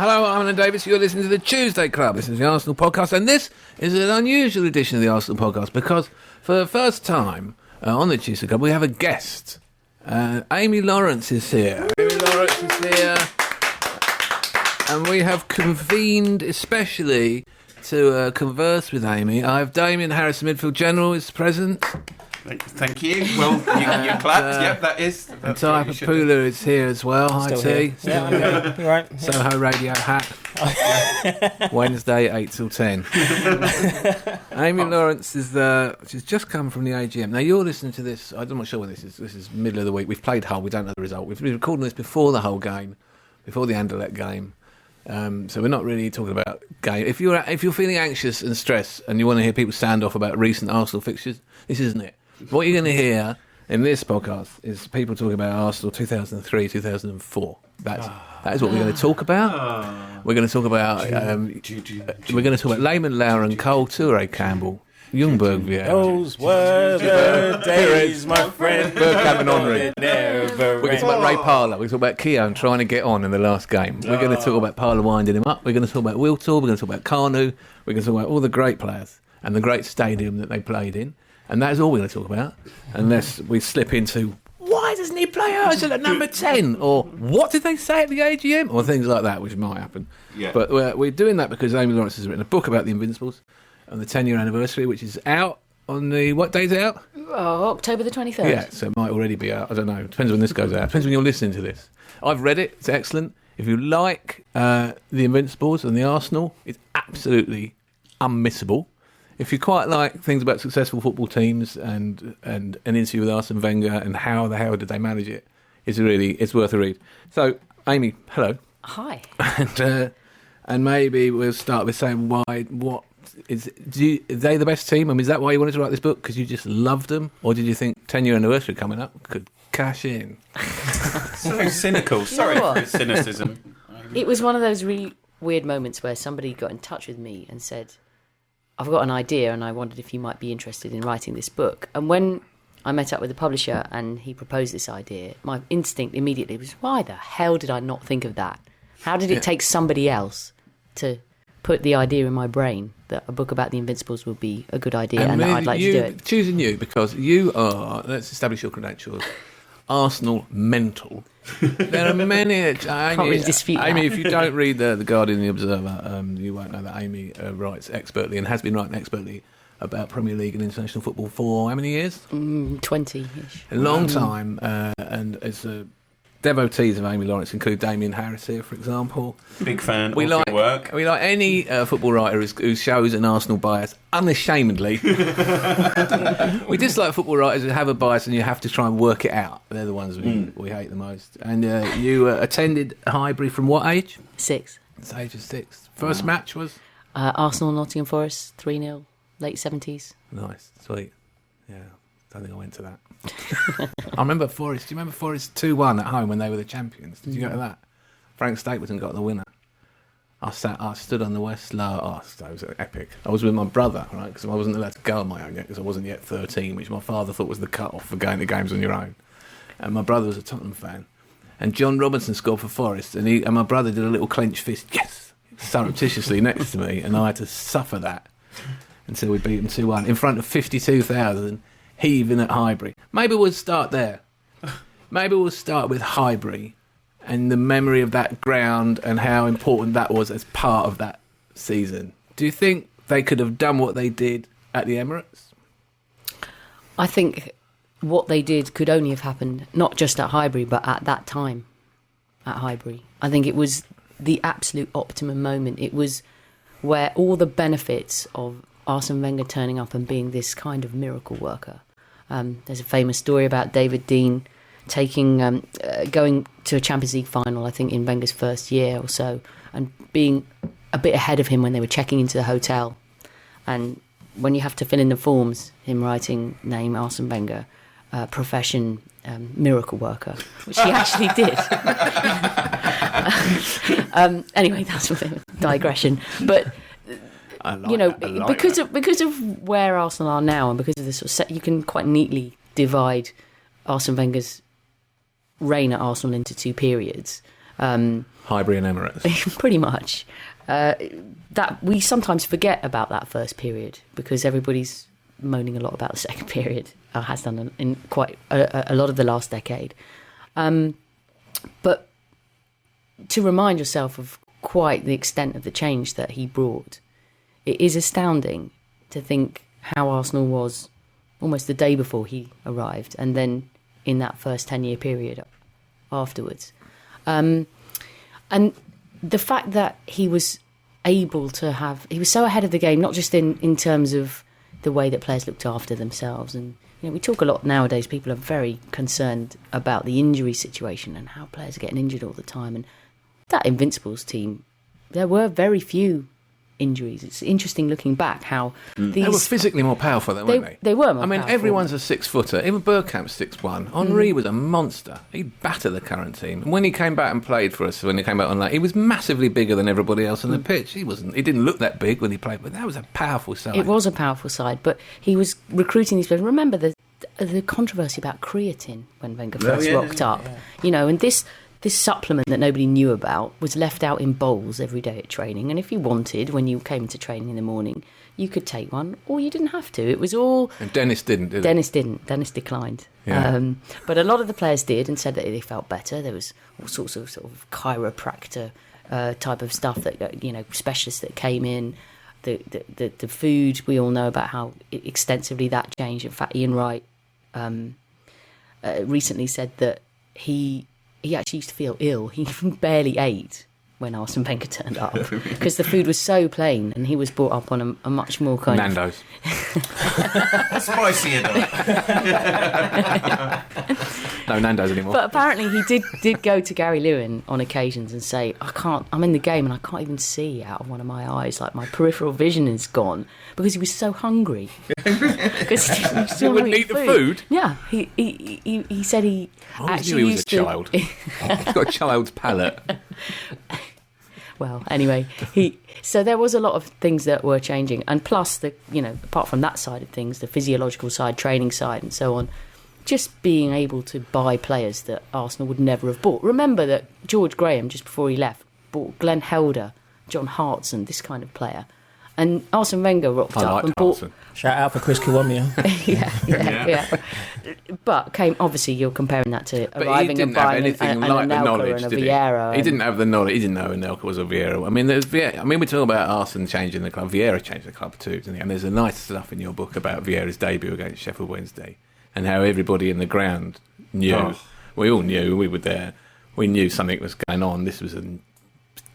Hello, I'm Alan Davies. You're listening to the Tuesday Club. This is the Arsenal podcast, and this is an unusual edition of the Arsenal podcast because for the first time on the Tuesday Club, we have a guest. Amy Lawrence is here. And we have convened especially to converse with Amy. I have Damian Harrison, midfield general, is present. Thank you. Well, you clapped. Yep, that is. And Ty Popoola is here as well. Hi, T. Yeah, you're right. Soho Radio hat. Wednesday, 8 till 10. Amy Lawrence is she's just come from the AGM. Now, you're listening to this. I'm not sure when this is. This is middle of the week. We've played Hull. We don't know the result. We've been recording this before the Hull game, before the Anderlecht game. So we're not really talking about game. If you're feeling anxious and stressed and you want to hear people sound off about recent Arsenal fixtures, this isn't it. What you're going to hear in this podcast is people talking about Arsenal 2003, 2004. That is what we're going to talk about. We're going to talk about Lehman Lauer, Cole Toure Campbell, Ljungberg, Those were the days, my friend. Bergkamp and Henry. We're going to talk about Ray Parlour. We're going to talk about Keown trying to get on in the last game. We're going to talk about Parlour winding him up. We're going to talk about Wiltor. We're going to talk about Kanu. We're going to talk about all the great players and the great stadium that they played in. And that is all we're going to talk about, unless we slip into, why doesn't he play Ozil at number 10? Or what did they say at the AGM? Or things like that, which might happen. Yeah. But we're doing that because Amy Lawrence has written a book about the Invincibles on the 10-year anniversary, which is out on the... What day's it out? October the 23rd. Yeah, so it might already be out. I don't know. Depends when this goes out. Depends when you're listening to this. I've read it. It's excellent. If you like the Invincibles and the Arsenal, it's absolutely unmissable. If you quite like things about successful football teams and an interview with Arsene Wenger and how the hell did they manage it, it's worth a read. So, Amy, hello. Hi. And maybe we'll start with saying are they the best team? I mean, is that why you wanted to write this book? Because you just loved them? Or did you think 10-year anniversary coming up could cash in? So cynical. Sorry for the cynicism. It was one of those really weird moments where somebody got in touch with me and said, I've got an idea and I wondered if you might be interested in writing this book. And when I met up with the publisher and he proposed this idea, my instinct immediately was, why the hell did I not think of that? How did it take somebody else to put the idea in my brain that a book about the Invincibles would be a good idea and that I'd like to do it? Choosing you because you are, let's establish your credentials, Arsenal mental. There are many... Can't really dispute that. Amy, if you don't read the Guardian and the Observer, you won't know that Amy writes expertly and has been writing expertly about Premier League and international football for how many years? 20-ish. A long time. And as devotees of Amy Lawrence include Damian Harris here, for example. Big fan of your work. We like any football writer who shows an Arsenal bias unashamedly. We dislike football writers who have a bias and you have to try and work it out. They're the ones we hate the most. And you attended Highbury from what age? 6. It's age of 6. First match was? Arsenal, Nottingham Forest, 3-0, late 70s. Nice, sweet. Yeah, don't think I went to that. I remember Forest. Do you remember Forest 2-1 at home when they were the champions? Did you go to that? Frank Stapleton got the winner. I stood on the West Lower. Oh, that was epic. I was with my brother, right? Because I wasn't allowed to go on my own yet because I wasn't yet 13, which my father thought was the cut-off for going to games on your own. And my brother was a Tottenham fan. And John Robinson scored for Forest, and my brother did a little clenched fist, yes, surreptitiously next to me, and I had to suffer that until we beat them 2-1 in front of 52,000. Heaving at Highbury. Maybe we'll start there. Maybe we'll start with Highbury and the memory of that ground and how important that was as part of that season. Do you think they could have done what they did at the Emirates? I think what they did could only have happened not just at Highbury, but at that time at Highbury. I think it was the absolute optimum moment. It was where all the benefits of Arsene Wenger turning up and being this kind of miracle worker. There's a famous story about David Dein going to a Champions League final, I think in Wenger's first year or so, and being a bit ahead of him when they were checking into the hotel. And when you have to fill in the forms, him writing name Arsene Wenger, profession miracle worker, which he actually did. Anyway, that's a digression. But because of where Arsenal are now, and because of this sort of set, you can quite neatly divide Arsene Wenger's reign at Arsenal into two periods. Highbury and Emirates. Pretty much. That we sometimes forget about that first period because everybody's moaning a lot about the second period. Has done in quite a lot of the last decade. But to remind yourself of quite the extent of the change that he brought, it is astounding to think how Arsenal was almost the day before he arrived, and then in that first 10-year period afterwards. And the fact that he was able to he was so ahead of the game, not just in terms of the way that players looked after themselves. And we talk a lot nowadays, people are very concerned about the injury situation and how players are getting injured all the time. And that Invincibles team, there were very few injuries. It's interesting looking back how they were physically more powerful then, weren't they? They were more powerful. Everyone's a 6-footer. Even Bergkamp's 6'1". Henri was a monster. He'd batter the current team. And when he came back and played for us, when he came back on that, he was massively bigger than everybody else on the pitch. He didn't look that big when he played, but that was a powerful side. It was a powerful side, but he was recruiting these players. Remember the controversy about creatine when Wenger first rocked up. And this supplement that nobody knew about was left out in bowls every day at training. And if you wanted, when you came to training in the morning, you could take one, or you didn't have to. It was all... And Dennis didn't, did he? Dennis didn't. Dennis declined. Yeah. But a lot of the players did and said that they felt better. There was all sorts of sort of chiropractor type of stuff that, specialists that came in. The food, we all know about how extensively that changed. In fact, Ian Wright recently said that he actually used to feel ill. He barely ate when Arsene Wenger turned up because the food was so plain, and he was brought up on a much more kind Nando's. Spicier though. No Nando's anymore. But apparently he did go to Gary Lewin on occasions and say, I'm in the game and I can't even see out of one of my eyes, like my peripheral vision is gone, because he was so hungry. Because he still wouldn't eat the food? Yeah, he said he actually knew he was used a child. He's got a child's palate. Well, anyway, so there was a lot of things that were changing, and plus apart from that side of things, the physiological side, training side, and so on, just being able to buy players that Arsenal would never have bought. Remember that George Graham, just before he left, bought Glenn Helder, John Hartson, this kind of player. And Arsene Wenger rocked up and bought... Shout out for Chris Kiwomia. yeah. But obviously you're comparing that to arriving and buying a Anelka and a Vieira. He didn't have the knowledge. He didn't know Anelka was a Vieira. We talk about Arsene changing the club. Vieira changed the club too, didn't he? And there's a nice stuff in your book about Vieira's debut against Sheffield Wednesday and how everybody in the ground knew. Oh. We all knew. We were there. We knew something was going on. This was a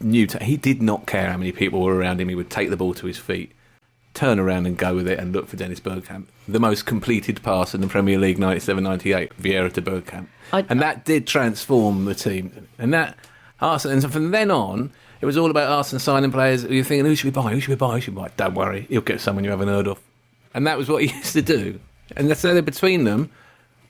new... He did not care how many people were around him. He would take the ball to his feet, turn around and go with it and look for Dennis Bergkamp. The most completed pass in the Premier League 97-98, Vieira to Bergkamp. And that did transform the team. And that Arsene, and from then on, it was all about Arsene signing players. You're thinking, who should we buy? Who should we buy? Who should we buy? Don't worry, he'll get someone you haven't heard of. And that was what he used to do. And that's so between them,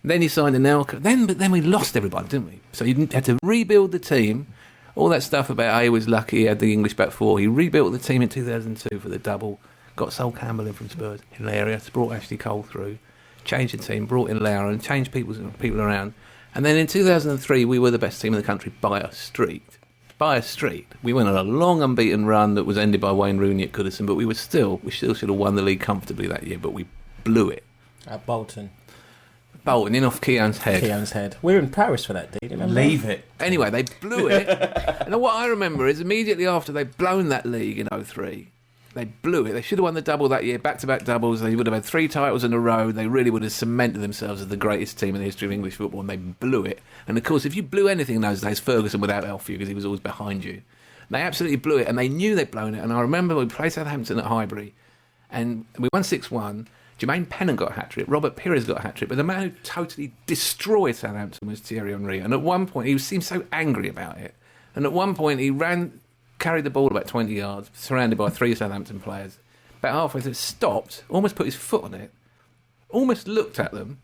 then he signed Anelka. But then we lost everybody, didn't we? So you had to rebuild the team. All that stuff about how he was lucky, he had the English back four. He rebuilt the team in 2002 for the double. Got Sol Campbell in from Spurs, hilarious. Brought Ashley Cole through, changed the team, brought in Lara and changed people around. And then in 2003, we were the best team in the country by a street. By a street. We went on a long unbeaten run that was ended by Wayne Rooney at Goodison, but we still should have won the league comfortably that year, but we blew it. At Bolton, in off Keown's head. We were in Paris for that, do you remember? Leave it. Anyway, they blew it. And what I remember is immediately after they'd blown that league in 2003, they blew it. They should have won the double that year, back-to-back doubles. They would have had 3 titles in a row. They really would have cemented themselves as the greatest team in the history of English football, and they blew it. And, of course, if you blew anything in those days, Ferguson would out-elf you because he was always behind you. They absolutely blew it, and they knew they'd blown it. And I remember we played Southampton at Highbury, and we won 6-1. Jermaine Pennant got a hat-trick. Robert Pires got a hat-trick. But the man who totally destroyed Southampton was Thierry Henry. And at one point, he seemed so angry about it. And at one point, he carried the ball about 20 yards, surrounded by 3 Southampton players. About halfway through, stopped, almost put his foot on it, almost looked at them.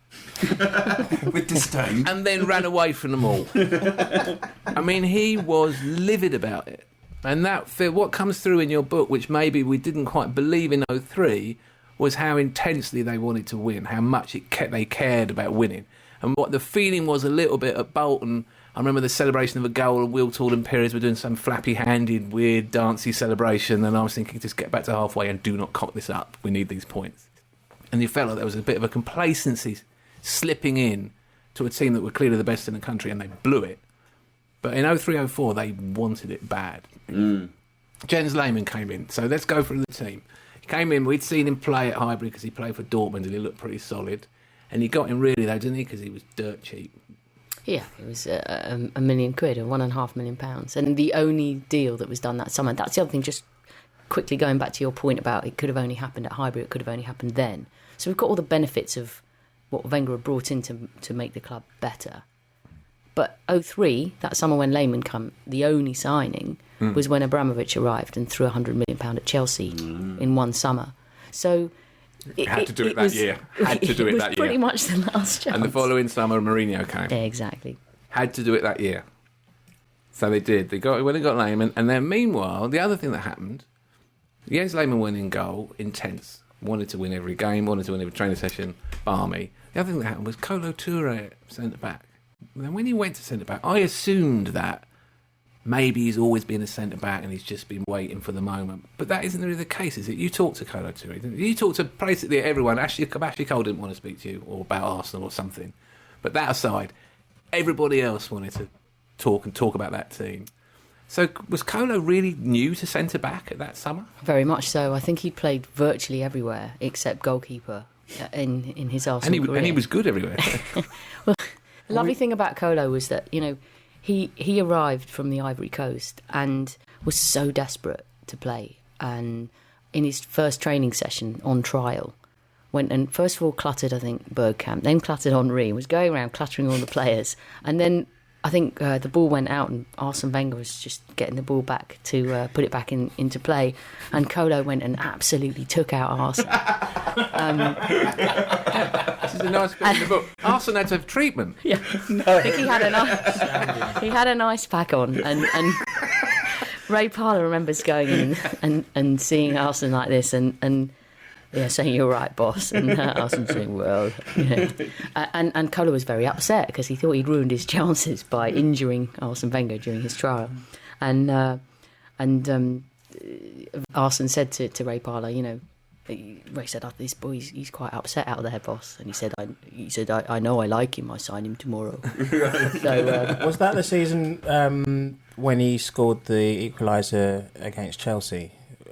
With disdain. And then ran away from them all. I mean, he was livid about it. And what comes through in your book, which maybe we didn't quite believe in 2003, was how intensely they wanted to win, how much they cared about winning. And what the feeling was a little bit at Bolton I remember the celebration of a goal, and Wiltord and Pires were doing some flappy-handed, weird, dancey celebration, and I was thinking, just get back to halfway and do not cock this up. We need these points. And you felt like there was a bit of a complacency slipping in to a team that were clearly the best in the country, and they blew it. But in 03-04, they wanted it bad. Jens Lehmann came in, so let's go through the team. He came in, we'd seen him play at Highbury because he played for Dortmund, and he looked pretty solid. And he got him really, though, didn't he? Because he was dirt cheap. Yeah, it was £1 million, or £1.5 million. And the only deal that was done that summer, that's the other thing, just quickly going back to your point about it could have only happened at Highbury, it could have only happened then. So we've got all the benefits of what Wenger had brought in to make the club better. But 03, that summer when Lehmann came, the only signing was when Abramovich arrived and threw £100 million at Chelsea in one summer. So Had to do it that year. It was pretty much the last chance. And the following summer, Mourinho came. Yeah, exactly. Had to do it that year. So they did. They got Lehmann, and then meanwhile, the other thing that happened, Jens Lehmann went in goal, intense, wanted to win every game, wanted to win every training session, balmy. The other thing that happened was Kolo Touré centre back. Then when he went to centre back, I assumed that maybe he's always been a centre back and he's just been waiting for the moment. But that isn't really the case, is it? You talked to Kolo Touré, didn't you? You talked to basically everyone. Ashley Cole didn't want to speak to you or about Arsenal or something. But that aside, everybody else wanted to talk about that team. So was Kolo really new to centre back at that summer? Very much so. I think he played virtually everywhere except goalkeeper in his Arsenal career. And he was good everywhere. Well, the lovely thing about Kolo was that, he arrived from the Ivory Coast and was so desperate to play. And in his first training session on trial, went and first of all cluttered, I think, Bergkamp, then cluttered Henry, was going around cluttering all the players. And then I think the ball went out and Arsene Wenger was just getting the ball back to put it back into play. And Kolo went and absolutely took out Arsene. This is a nice bit in the book. Arsene had to have treatment. Yeah, I think he had an ice pack on, and Ray Parlour remembers going in and seeing Arsene like this, and saying, "You're right, boss," and Arsene saying, "Well," and Kolo was very upset because he thought he'd ruined his chances by injuring Arsene Wenger during his trial, and Arsene said to Ray Parlour, Ray said, this boy, he's quite upset out there, boss. And he said, I know I like him. I sign him tomorrow. So, was that the season when he scored the equaliser against Chelsea?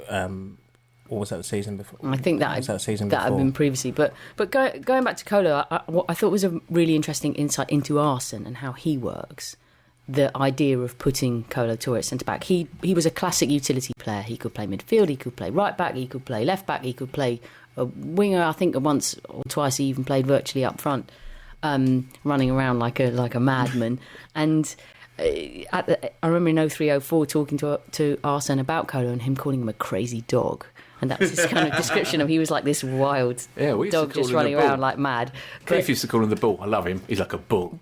Or was that the season before? I think that had been previously. But going back to Kolo, what I thought was a really interesting insight into Arsene and how he works. The idea of putting Kolo Touré at centre-back. He was a classic utility player. He could play midfield, he could play right-back, he could play left-back, he could play a winger. I think once or twice he even played virtually up front, running around like a madman. And I remember in 03-04 talking to Arsene about Kolo and him calling him a crazy dog. And that was his kind of description of he was like this wild dog just running around like mad. Cliff used to call him the bull. I love him. He's like a bull.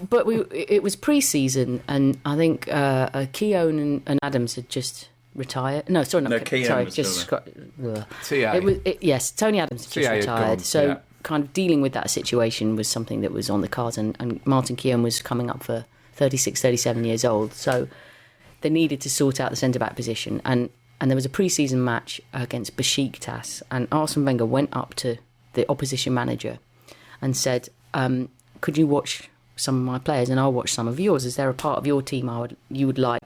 But it was pre-season, and I think Keown and Adams had just retired. No, sorry, not Keown. Sorry, was just still TA. Yes, Tony Adams had just retired. So kind of dealing with that situation was something that was on the cards, and Martin Keown was coming up for 36, 37 years old. So they needed to sort out the centre-back position, and there was a pre-season match against Besiktas, and Arsene Wenger went up to the opposition manager and said, could you watch some of my players and I'll watch some of yours? Is there a part of your team you would like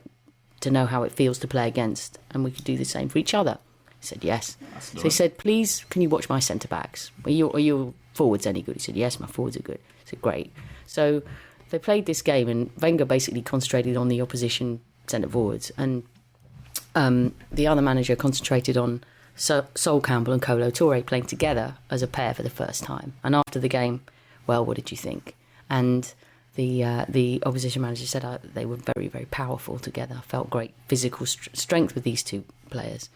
to know how it feels to play against, and we could do the same for each other? He said yes. So he said, please, can you watch my centre-backs? Are your forwards any good? He said, yes, my forwards are good. I said, great. So they played this game, and Wenger basically concentrated on the opposition centre-forwards, and the other manager concentrated on Sol Campbell and Kolo Touré playing together as a pair for the first time. And after the game, well, what did you think? And the opposition manager said they were very, very powerful together. I felt great physical strength with these two players.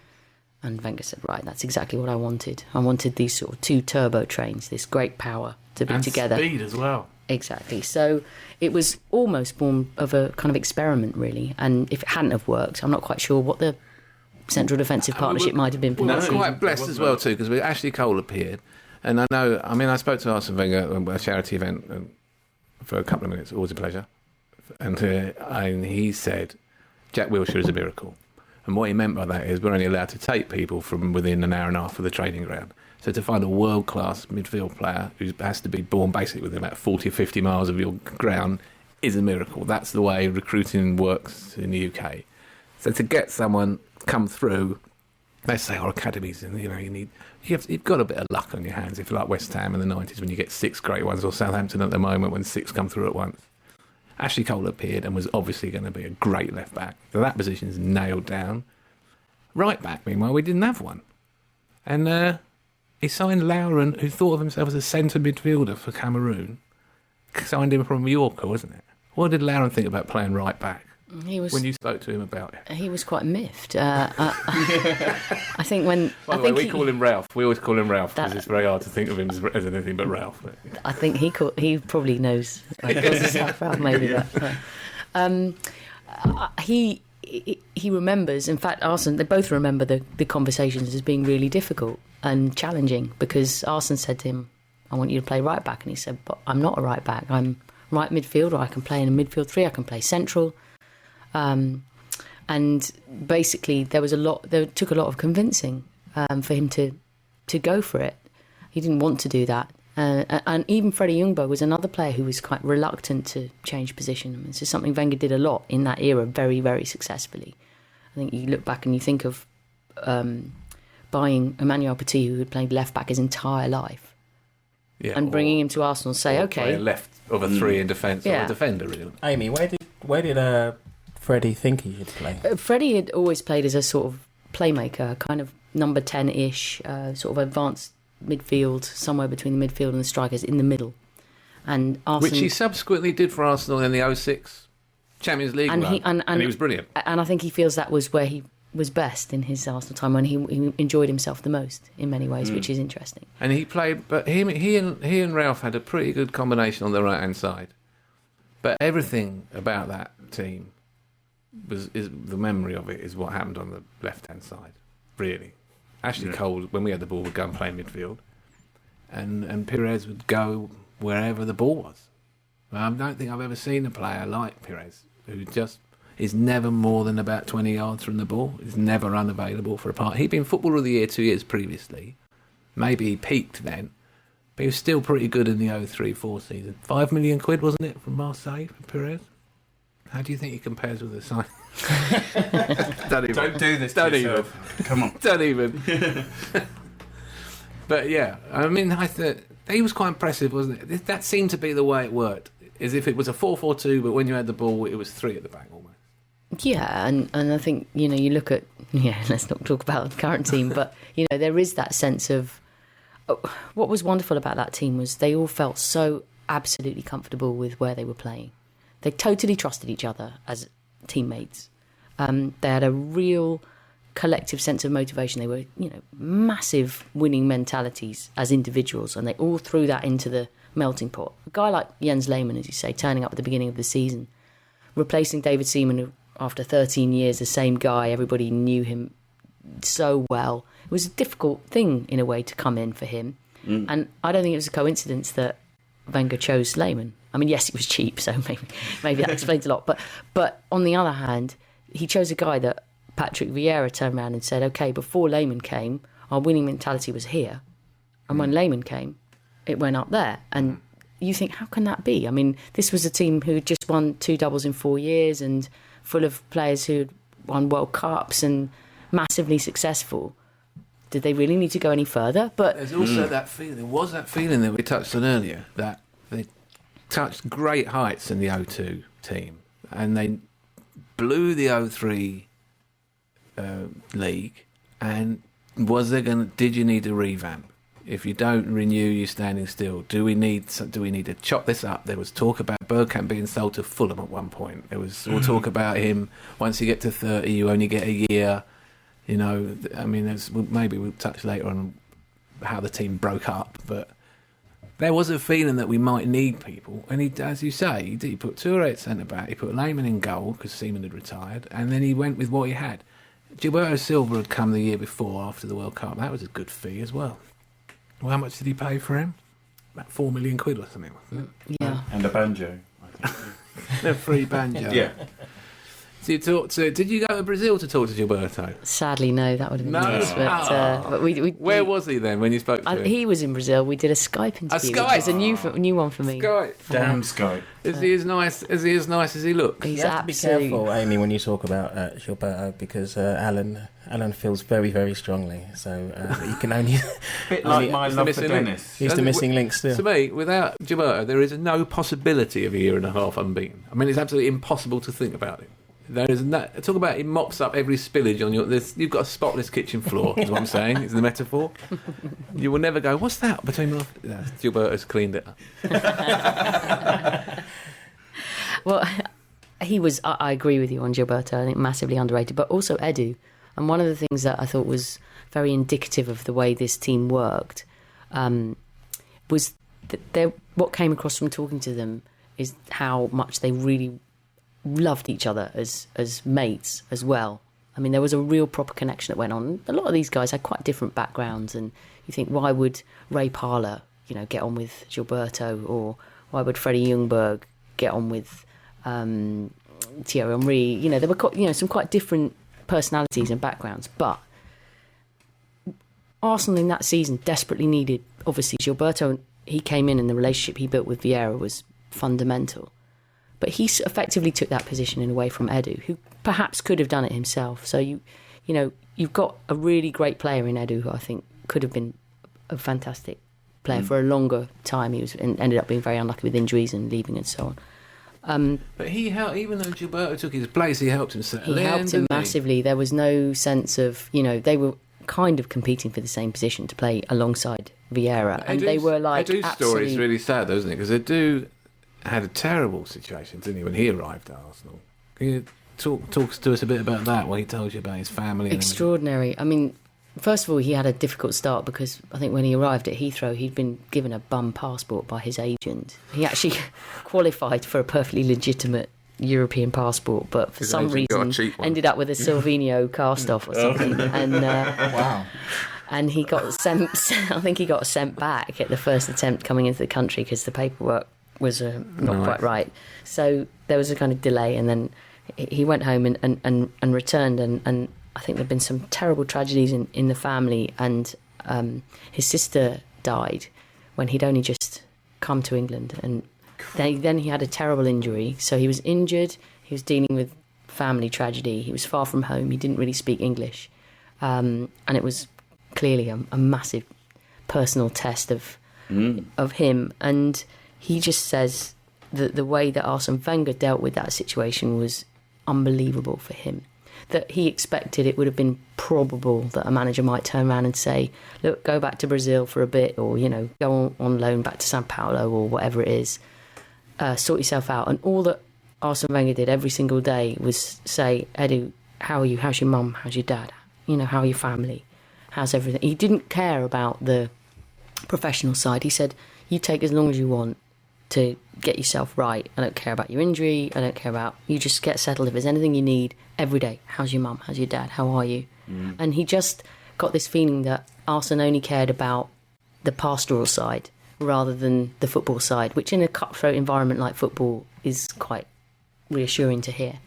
And Wenger said, right, that's exactly what I wanted. I wanted these sort of two turbo trains, this great power to be together. And speed as well. Exactly. So it was almost born of a kind of experiment, really. And if it hadn't have worked, I'm not quite sure what the central defensive partnership might have been for We that were season. quite blessed as well, too, because Ashley Cole appeared. And I spoke to Arsene Wenger at a charity event for a couple of minutes. Always a pleasure. and he said Jack Wilshere is a miracle. And what he meant by that is we're only allowed to take people from within an hour and a half of the training ground. So to find a world-class midfield player who has to be born basically within about 40 or 50 miles of your ground is a miracle. That's the way recruiting works in the UK. So to get someone come through, let's say our academies, and you've got a bit of luck on your hands if you're like West Ham in the 90s when you get 6 great ones, or Southampton at the moment when 6 come through at once. Ashley Cole appeared and was obviously going to be a great left back. So that position's nailed down. Right back, meanwhile, we didn't have one. And he signed Lauren, who thought of himself as a centre midfielder for Cameroon. Signed him from Mallorca, wasn't it? What did Lauren think about playing right back? When you spoke to him about it, he was quite miffed. I think when by the way, we call him Ralph. We always call him Ralph because it's very hard to think of him as anything but Ralph. But, yeah. I think he probably knows. Like, calls himself Ralph, maybe. Yeah. But, he remembers. In fact, Arsene, they both remember the conversations as being really difficult and challenging because Arsene said to him, "I want you to play right back," and he said, "But I'm not a right back. I'm right midfield, or I can play in a midfield 3. I can play central." And basically, there took a lot of convincing for him to go for it. He didn't want to do that. And even Freddie Ljungberg was another player who was quite reluctant to change position. I mean, this is something Wenger did a lot in that era, very, very successfully. I think you look back and you think of buying Emmanuel Petit, who had played left back his entire life, and bringing him to Arsenal and say, okay, left of a 3 in defence, or a defender, really. Amy, where did Freddie think he should play? Freddie had always played as a sort of playmaker, kind of number 10-ish, sort of advanced midfield, somewhere between the midfield and the strikers, in the middle. And Arsenal, which he subsequently did for Arsenal in the 06 Champions League run, and he was brilliant. And I think he feels that was where he was best in his Arsenal time, when he enjoyed himself the most in many ways, which is interesting. And he played, but he and Ralph had a pretty good combination on the right-hand side. But everything about that team is the memory of it is what happened on the left-hand side, really. Ashley Cole, when we had the ball, would go and play midfield, and Pires would go wherever the ball was. I don't think I've ever seen a player like Pires, who just is never more than about 20 yards from the ball, is never unavailable for a part. He'd been Footballer of the Year 2 years previously. Maybe he peaked then, but he was still pretty good in the 03-04 season. £5 million, wasn't it, from Marseille for Pires? How do you think he compares with the sign? Don't do this. Don't even. Come on. Don't even. But yeah, I mean, I thought he was quite impressive, wasn't it? That seemed to be the way it worked. As if it was a 4-4-2, but when you had the ball, it was 3 at the back almost. Yeah, and I think, you look at, let's not talk about the current team, but, there is that sense of, what was wonderful about that team was they all felt so absolutely comfortable with where they were playing. They totally trusted each other as teammates. They had a real collective sense of motivation. They were, massive winning mentalities as individuals, and they all threw that into the melting pot. A guy like Jens Lehmann, as you say, turning up at the beginning of the season, replacing David Seaman, who, after 13 years, the same guy, everybody knew him so well. It was a difficult thing, in a way, to come in for him. And I don't think it was a coincidence that Wenger chose Lehmann. I mean, yes, it was cheap, so maybe that explains a lot. But on the other hand, he chose a guy that Patrick Vieira turned around and said, okay, before Lehmann came, our winning mentality was here. And when Lehmann came, it went up there. And you think, how can that be? I mean, this was a team who had just won 2 doubles in 4 years and full of players who had won World Cups and massively successful. Did they really need to go any further? But there's also that feeling. There was that feeling that we touched on earlier, that they touched great heights in the 02 team, and they blew the 03 league. And did you need a revamp? If you don't renew, you're standing still. Do we need to chop this up? There was talk about Bergkamp being sold to Fulham at one point. There was all talk about him. Once you get to 30, you only get a year. I mean, maybe we'll touch later on how the team broke up, but there was a feeling that we might need people. And he, as you say, he put Toure at centre back, he put Lehmann in goal because Seaman had retired, and then he went with what he had. Gilberto Silva had come the year before after the World Cup. That was a good fee as well. Well, how much did he pay for him? About £4 million or something, wasn't it? Yeah. And a banjo, I The free banjo. Yeah. So you talked to? Did you go to Brazil to talk to Gilberto? Sadly, no, that would have been No. nice. But we Where was he then when you spoke to him? he was in Brazil. We did a Skype interview, Skype? which was a new one for me. Skype. Damn Skype. Is he as nice as he looks? He's You have to be absolutely careful, Amy, when you talk about Gilberto, because Alan feels very, very strongly. So you can only Bit like my It's love the for missing link. Dennis. he's the missing link still. To me, without Gilberto, there is no possibility of a year and a half unbeaten. I mean, it's absolutely impossible to think about it. There is no talk about he mops up every spillage on your. You've got a spotless kitchen floor. Is what I'm saying. Is the metaphor. You will never go. What's that between my? No, Gilberto's cleaned it up. Well, he was. I agree with you on Gilberto. I think massively underrated, but also Edu. And one of the things that I thought was very indicative of the way this team worked was that what came across from talking to them is how much they really loved each other as mates as well. I mean, there was a real proper connection that went on. A lot of these guys had quite different backgrounds, and you think, why would Ray Parlour, get on with Gilberto, or why would Freddie Ljungberg get on with Thierry Henry? There were some quite different personalities and backgrounds, but Arsenal in that season desperately needed, obviously, Gilberto. He came in, and the relationship he built with Vieira was fundamental. But he effectively took that position away from Edu, who perhaps could have done it himself. So you've got a really great player in Edu, who I think could have been a fantastic player for a longer time. He ended up being very unlucky with injuries and leaving and so on. But he helped, even though Gilberto took his place, he helped him settle in. He helped him massively. There was no sense of, they were kind of competing for the same position to play alongside Vieira, and they were like Edu's absolutely. story is really sad, though, isn't it? Because Edu had a terrible situation, didn't he, when he arrived at Arsenal? Can you talk to us a bit about that, what he told you about his family? Extraordinary. I mean, first of all, he had a difficult start because I think when he arrived at Heathrow, he'd been given a bum passport by his agent. He actually qualified for a perfectly legitimate European passport, but for some reason ended up with a Silvino cast-off or something. And Wow. And he got sent. I think he got sent back at the first attempt coming into the country because the paperwork was not quite right. So there was a kind of delay, and then he went home and returned. And I think there'd been some terrible tragedies in the family. And his sister died when he'd only just come to England, and then he had a terrible injury. So he was injured. He was dealing with family tragedy. He was far from home. He didn't really speak English, and it was clearly a massive personal test of him. And he just says that the way that Arsene Wenger dealt with that situation was unbelievable for him. That he expected it would have been probable that a manager might turn around and say, look, go back to Brazil for a bit, or, go on loan back to Sao Paulo or whatever it is, sort yourself out. And all that Arsene Wenger did every single day was say, Edu, how are you? How's your mum? How's your dad? How are your family? How's everything? He didn't care about the professional side. He said, you take as long as you want to get yourself right. I don't care about your injury. I don't care about... You just get settled. If there's anything you need, every day. How's your mum? How's your dad? How are you? And he just got this feeling that Arsene only cared about the pastoral side rather than the football side, which in a cutthroat environment like football is quite reassuring to hear.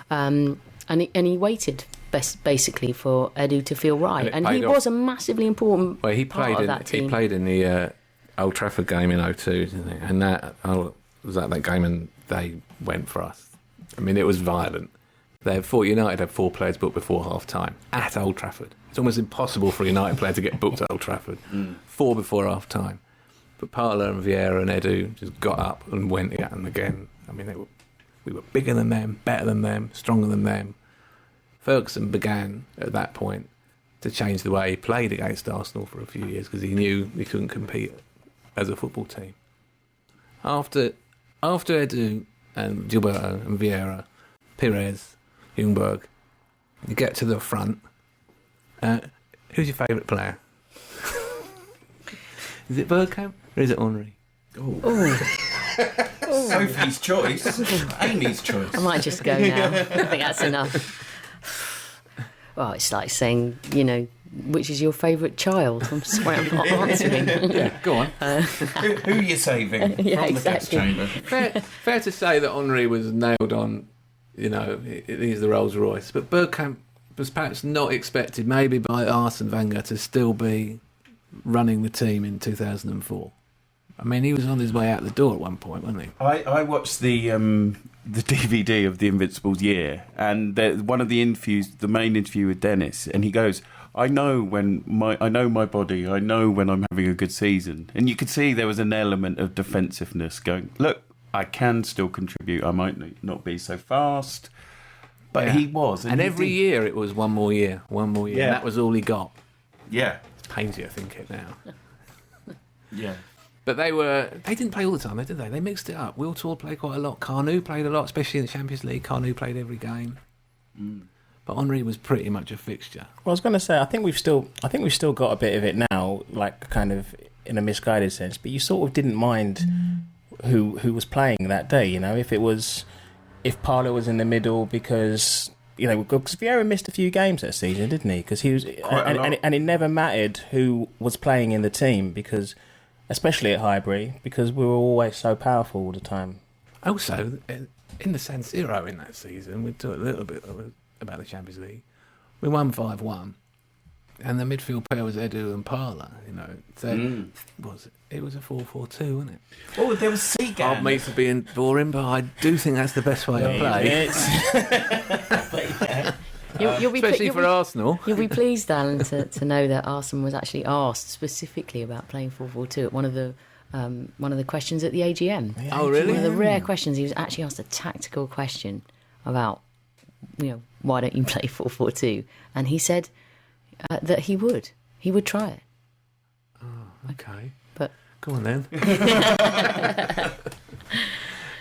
And he waited basically for Edu to feel right, and he was a massively important part of that team. He played in the Old Trafford game in 2002, didn't he? And that was that game, and they went for us. I mean, it was violent. United had 4 players booked before half time at Old Trafford. It's almost impossible for a United player to get booked at Old Trafford. 4 before half time. But Parlour and Vieira and Edu just got up and went at them again. I mean, we were bigger than them, better than them, stronger than them. Ferguson began at that point to change the way he played against Arsenal for a few years because he knew he couldn't compete as a football team. After Edu and Gilberto and Vieira, Pires, Ljungberg, you get to the front. Who's your favourite player? Is it Bergkamp or is it Henry? Sophie's choice. Amy's choice. I might just go now. I think that's enough. Well, it's like saying, which is your favourite child? I'm sorry, I'm not answering. Yeah, go on. Who are you saving from Yeah, the gas exactly. chamber? Fair to say that Henri was nailed on, he's the Rolls Royce, but Bergkamp was perhaps not expected, maybe by Arsene Wenger, to still be running the team in 2004. I mean, he was on his way out the door at one point, wasn't he? I watched the DVD of the Invincibles year, and one of the main interview with Dennis, and he goes, I know my body, I know when I'm having a good season. And you could see there was an element of defensiveness going, look, I can still contribute, I might not be so fast. But he was. And every year it was one more year. Yeah. And that was all he got. Yeah. It pains you to think it now. Yeah. But they didn't play all the time, did they? They mixed it up. Will Tour played quite a lot. Carnu played a lot, especially in the Champions League. Carnu played every game. But Henri was pretty much a fixture. Well, I was going to say, I think we've still got a bit of it now, like kind of in a misguided sense. But you sort of didn't mind who was playing that day. If Parlour was in the middle, because Vieira missed a few games that season, didn't he? Because he was, and it never mattered who was playing in the team, because especially at Highbury, because we were always so powerful all the time. Also, in the San Siro in that season, we talked a little bit about the Champions League. We won 5-1, and the midfield pair was Edu and Parlour. So it was a 4-4-2, wasn't it? Oh, there was Seagan. Hard me for being boring, but I do think that's the best way to play. Especially for Arsenal. You'll be pleased, Alan, to know that Arsene was actually asked specifically about playing 4-4-2 at one of the questions at the AGM. Yeah. Oh, really? One of the rare questions. He was actually asked a tactical question about, why don't you play 4-4-2? And he said that he would try it. Oh, okay. But go on then.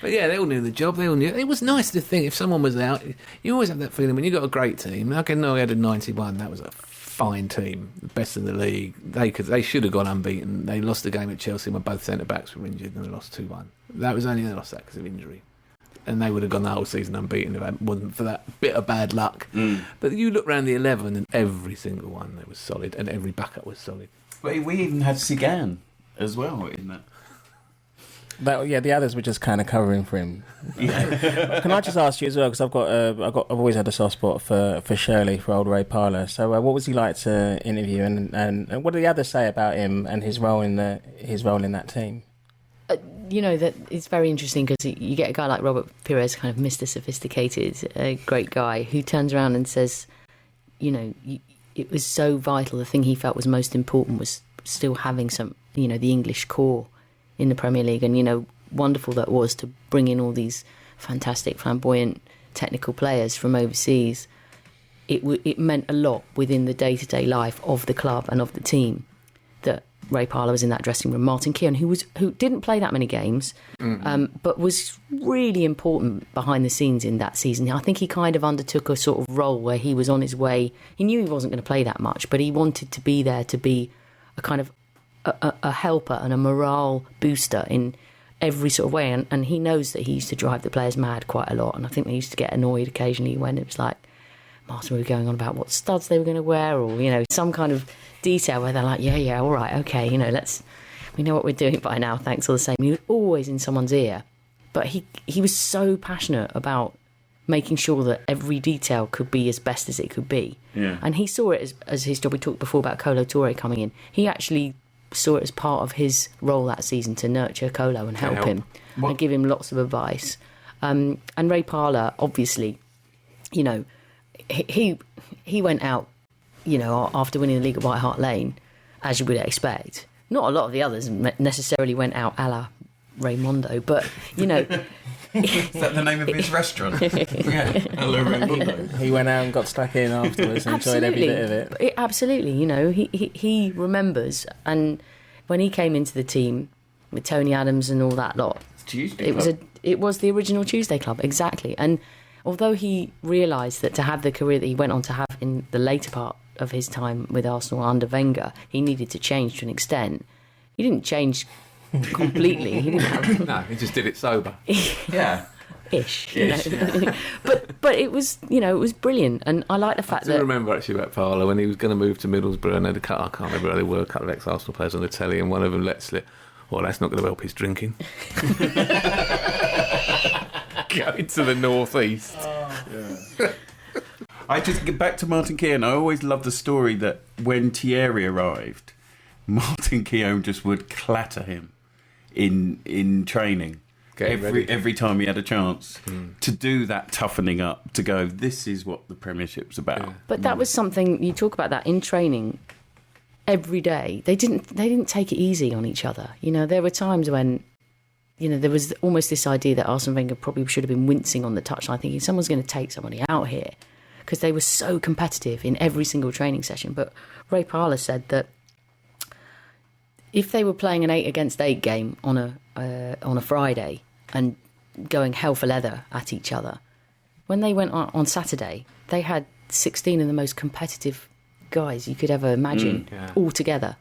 But yeah, they all knew the job. They all knew. It was nice to think if someone was out. You always have that feeling when you got a great team. Like I know we had a 91. That was a fine team, the best in the league. They should have gone unbeaten. They lost the game at Chelsea when both centre backs were injured, and they lost 2-1. They lost that because of injury, and they would have gone the whole season unbeaten if it wasn't for that bit of bad luck. But you look around the 11, and every single one that was solid, and every backup was solid. But we even had Seagan as well in that. The others were just kind of covering for him. Can I just ask you as well, because I've always had a soft spot for Shirley, for old Ray Parlour. So what was he like to interview, and what did the others say about him and his role in that team? That it's very interesting, because you get a guy like Robert Pires, kind of Mr. Sophisticated, a great guy, who turns around and says, it was so vital. The thing he felt was most important was still having some, the English core in the Premier League, and wonderful that was to bring in all these fantastic, flamboyant, technical players from overseas. It meant a lot within the day-to-day life of the club and of the team that Ray Parlour was in that dressing room. Martin Keown, who didn't play that many games, but was really important behind the scenes in that season. I think he kind of undertook a sort of role where he was on his way. He knew he wasn't going to play that much, but he wanted to be there to be a kind of a helper and a morale booster in every sort of way, and he knows that he used to drive the players mad quite a lot, and I think they used to get annoyed occasionally when it was like Martin were going on about what studs they were going to wear, or some kind of detail where they're like, yeah, all right, okay, we know what we're doing by now, thanks, all the same. He was always in someone's ear, but he was so passionate about making sure that every detail could be as best as it could be. Yeah. And he saw it as his job. We talked before about Kolo Touré coming in. He actually saw it as part of his role that season to nurture Kolo and help him and give him lots of advice. And Ray Parlour, obviously, he went out, after winning the league at White Hart Lane, as you would expect. Not a lot of the others necessarily went out a la Raymondo, but Is that the name of his restaurant? Yeah. Hello, Raymondo. He went out and got stuck in afterwards and enjoyed every bit of it. Absolutely, he remembers, and when he came into the team with Tony Adams and all that lot, it was the original Tuesday Club, exactly. And although he realised that to have the career that he went on to have in the later part of his time with Arsenal under Wenger, he needed to change to an extent. He didn't change completely. He didn't have... No, he just did it sober. Yeah. ish, you know. but it was, you know, it was brilliant, and I like the fact I that remember actually about Popoola when he was going to move to Middlesbrough, and I can't remember who they were, a couple of ex-Arsenal players on the telly, and one of them let slip, well, that's not going to help his drinking. Going to the northeast. I just get back to Martin Keown. I always loved the story that when Thierry arrived, Martin Keown just would clatter him in training every time he had a chance to do that toughening up, to go, this is what the Premiership's about. Yeah. But that was something, you talk about that in training every day. They didn't take it easy on each other. You know, there were times when, you know, there was almost this idea that Arsene Wenger probably should have been wincing on the touchline, thinking someone's going to take somebody out here, because they were so competitive in every single training session. But Ray Parlour said that if they were playing an 8 against 8 game on a Friday and going hell for leather at each other, when they went on Saturday, they had 16 of the most competitive guys you could ever imagine all together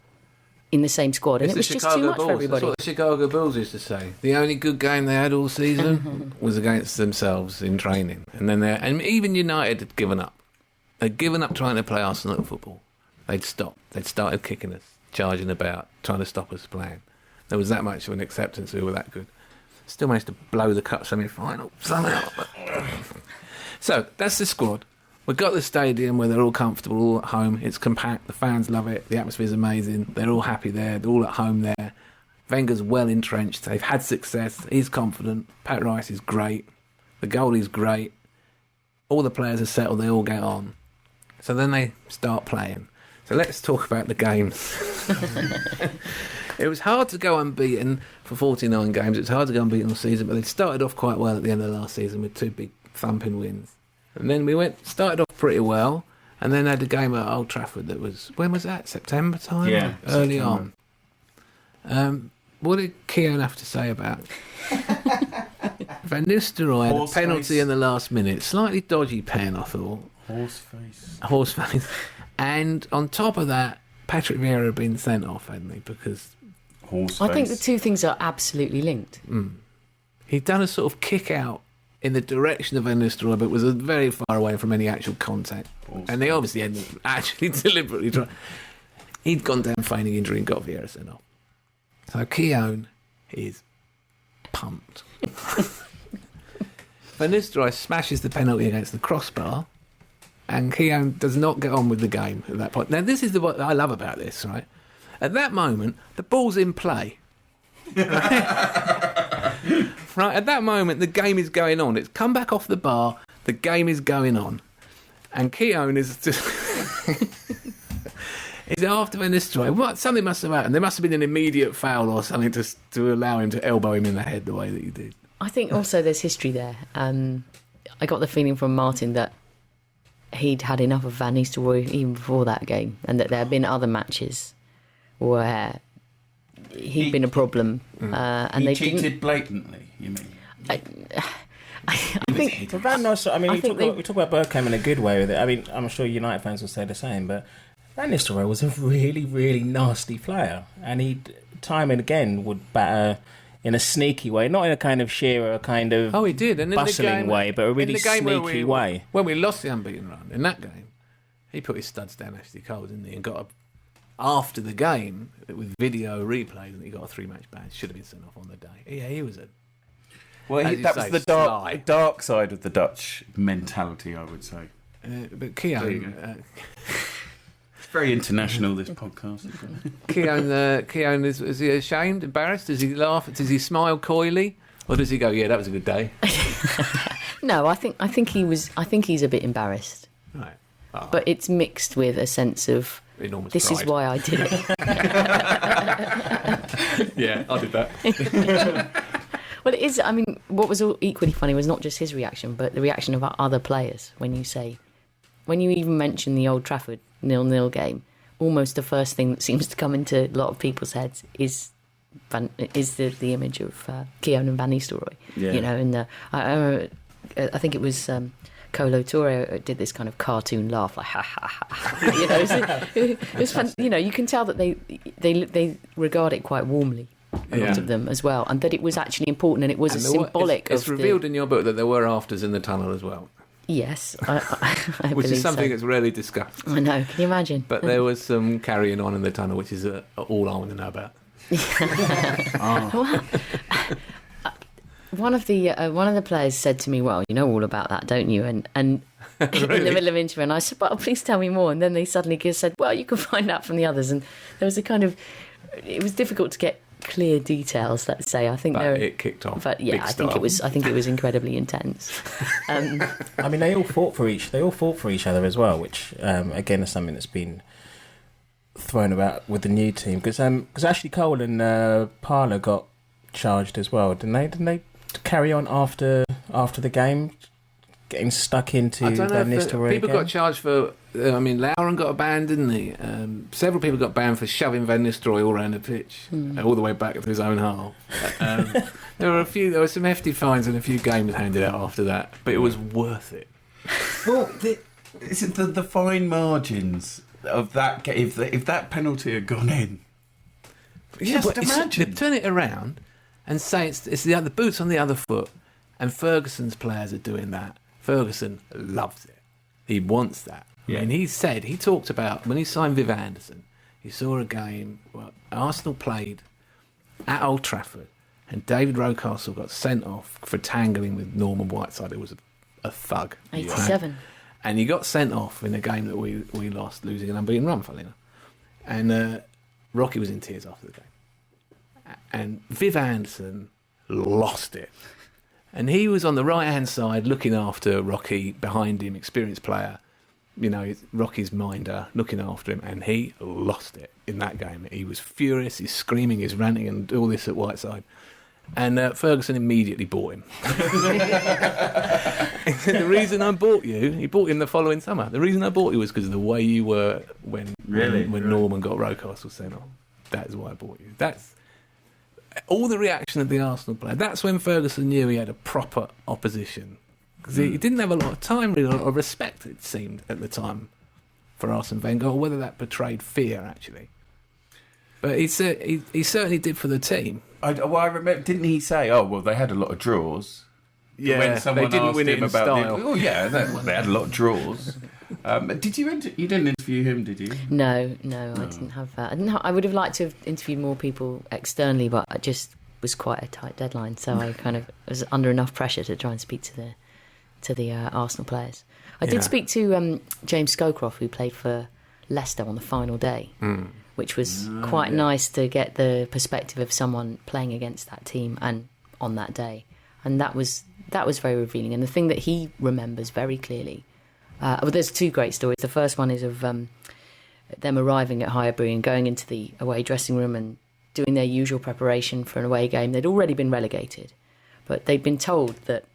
in the same squad, and It's it was the just Chicago too much Bulls. for everybody. That's what the Chicago Bulls used to say. The only good game they had all season was against themselves in training, and then and even United had given up. They'd given up trying to play Arsenal at football. They'd stopped. They'd started kicking us, charging about, trying to stop us playing. There was that much of an acceptance we were that good. Still managed to blow the cup semi-final somehow. So that's the squad. We've got the stadium where they're all comfortable, all at home. It's compact. The fans love it. The atmosphere's amazing. They're all happy there. They're all at home there. Wenger's well entrenched. They've had success. He's confident. Pat Rice is great. The goalie's great. All the players are settled. They all get on. So then they start playing. So let's talk about the games. It was hard to go unbeaten for 49 games. It's hard to go unbeaten all season, but they started off quite well at the end of the last season with 2 big thumping wins. And then started off pretty well, and then had a game at Old Trafford that was, when was that? September time? Yeah, early September. on. What did Keown have to say about Van Nistelrooy had a Horse penalty face. in the last minute, slightly dodgy pen, I thought. Horseface. And on top of that, Patrick Vieira had been sent off, hadn't he? Because Horse I think the face. two things are absolutely linked. he'd done a sort of kick out in the direction of Van Nistelrooy, but was very far away from any actual contact. And they obviously hadn't actually deliberately tried. He'd gone down feigning injury and got Vieira sent off. So Keown is pumped. Van Nistelrooy smashes the penalty against the crossbar, and Keown does not get on with the game at that point. Now, this is what I love about this, right? At that moment, the ball's in play. Right, at that moment, the game is going on. It's come back off the bar. The game is going on. And Keown is just... he's after Van Nistelrooy. What? Something must have happened. There must have been an immediate foul or something to allow him to elbow him in the head the way that he did. I think also there's history there. I got the feeling from Martin that he'd had enough of Van Nistelrooy even before that game, and that there had been other matches where he'd been a problem, and he they cheated didn't. blatantly, you mean? I think But Van Nistelrooy, I mean, I we think talk about Bergkamp in a good way with it. I mean, I'm sure United fans will say the same, but Van Nistelrooy was a really, really nasty player, and he time and again would batter in a sneaky way, not in a kind of Shearer kind of Oh, he did. And in bustling the game, way, but a really in the game sneaky way. When we lost the unbeaten run, in that game, he put his studs down Ashley Cole, didn't he? And after the game, with video replays, and he got a 3-match ban. Should have been sent off on the day. Yeah, he was a... Well, As you that say, was the sly. dark side of the Dutch mentality, I would say. but There you Keown... It's very international, this podcast. Isn't it? Keown is he ashamed, embarrassed? Does he laugh? Does he smile coyly, or does he go, "Yeah, that was a good day"? no. I think he's a bit embarrassed, Right. Oh, but it's mixed with a sense of enormous this is pride. why I did it. Yeah, I did that. Well, it is. I mean, what was equally funny was not just his reaction, but the reaction of our other players when you even mention the Old Trafford 0-0 game. Almost the first thing that seems to come into a lot of people's heads is the image of Keown and Van Nistelrooy. Yeah. You know, and I think it was Colo Torre did this kind of cartoon laugh, like ha ha ha. You know, it was fun. You know, you can tell that they regard it quite warmly. a lot of them as well, and that it was actually important and it was symbolic. It's revealed in your book that there were afters in the tunnel as well. Yes, I which believe is something so. that's rarely discussed. I know. Can you imagine? But there was some carrying on in the tunnel, which is all I want to know about. One of the players said to me, "Well, you know all about that, don't you?" And Really? in the middle of interview, and I said, "Well, please tell me more." And then they suddenly said, "Well, you can find out from the others." And there was it was difficult to get clear details. Let's say. I think it kicked off. But yeah, I think it was incredibly intense. I mean, they all fought for each other as well, which again is something that's been thrown about with the new team because actually Cole and Parlour got charged as well, didn't they carry on after the game, getting stuck into Van Nistelrooy? People got charged for. Lauren got a ban, didn't he? Several people got banned for shoving Van Nistelrooy all around the pitch, all the way back to his own half. There were some hefty fines and a few games handed out after that, but it was worth it. Well, is it the fine margins of that? If that penalty had gone in, just imagine. Turn it around and say it's the other boots on the other foot, and Ferguson's players are doing that. Ferguson loves it. He wants that. Yeah. I mean, he talked about when he signed Viv Anderson, he saw a game where Arsenal played at Old Trafford, and David Rocastle got sent off for tangling with Norman Whiteside. It was a thug. 87. And he got sent off in a game that we lost, losing an unbeaten run, funnily enough. And Rocky was in tears after the game. And Viv Anderson lost it. And he was on the right-hand side looking after Rocky, behind him, experienced player. You know, Rocky's minder, looking after him. And he lost it in that game. He was furious, he's screaming, he's ranting and all this at Whiteside. And Ferguson immediately bought him. He said, the reason I bought you, he bought him the following summer. The reason I bought you was because of the way you were when Norman got Rocastle sent off. That is why I bought you. That's all the reaction of the Arsenal player. That's when Ferguson knew he had a proper opposition. Because he didn't have a lot of time, really, or respect, it seemed, at the time, for Arsene Wenger, or whether that betrayed fear, actually. But he certainly did for the team. I remember, didn't he say, "Oh, well, they had a lot of draws"? Yeah, when someone they didn't asked win it him in about style. They had a lot of draws. Did you didn't interview him, did you? No, I didn't have that. I would have liked to have interviewed more people externally, but I just was quite a tight deadline, so I kind of was under enough pressure to try and speak to the Arsenal players. I did speak to James Scowcroft, who played for Leicester on the final day, which was quite nice to get the perspective of someone playing against that team and on that day, and that was very revealing. And the thing that he remembers very clearly, there's two great stories. The first one is of them arriving at Highbury and going into the away dressing room and doing their usual preparation for an away game. They'd already been relegated, but they'd been told that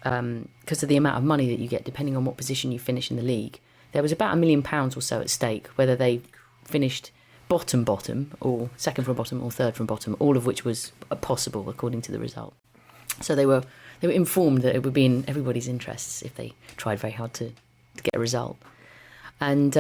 because of the amount of money that you get depending on what position you finish in the league, there was about £1 million or so at stake, whether they finished bottom or second from bottom or third from bottom, all of which was possible according to the result. So they were informed that it would be in everybody's interests if they tried very hard to get a result. And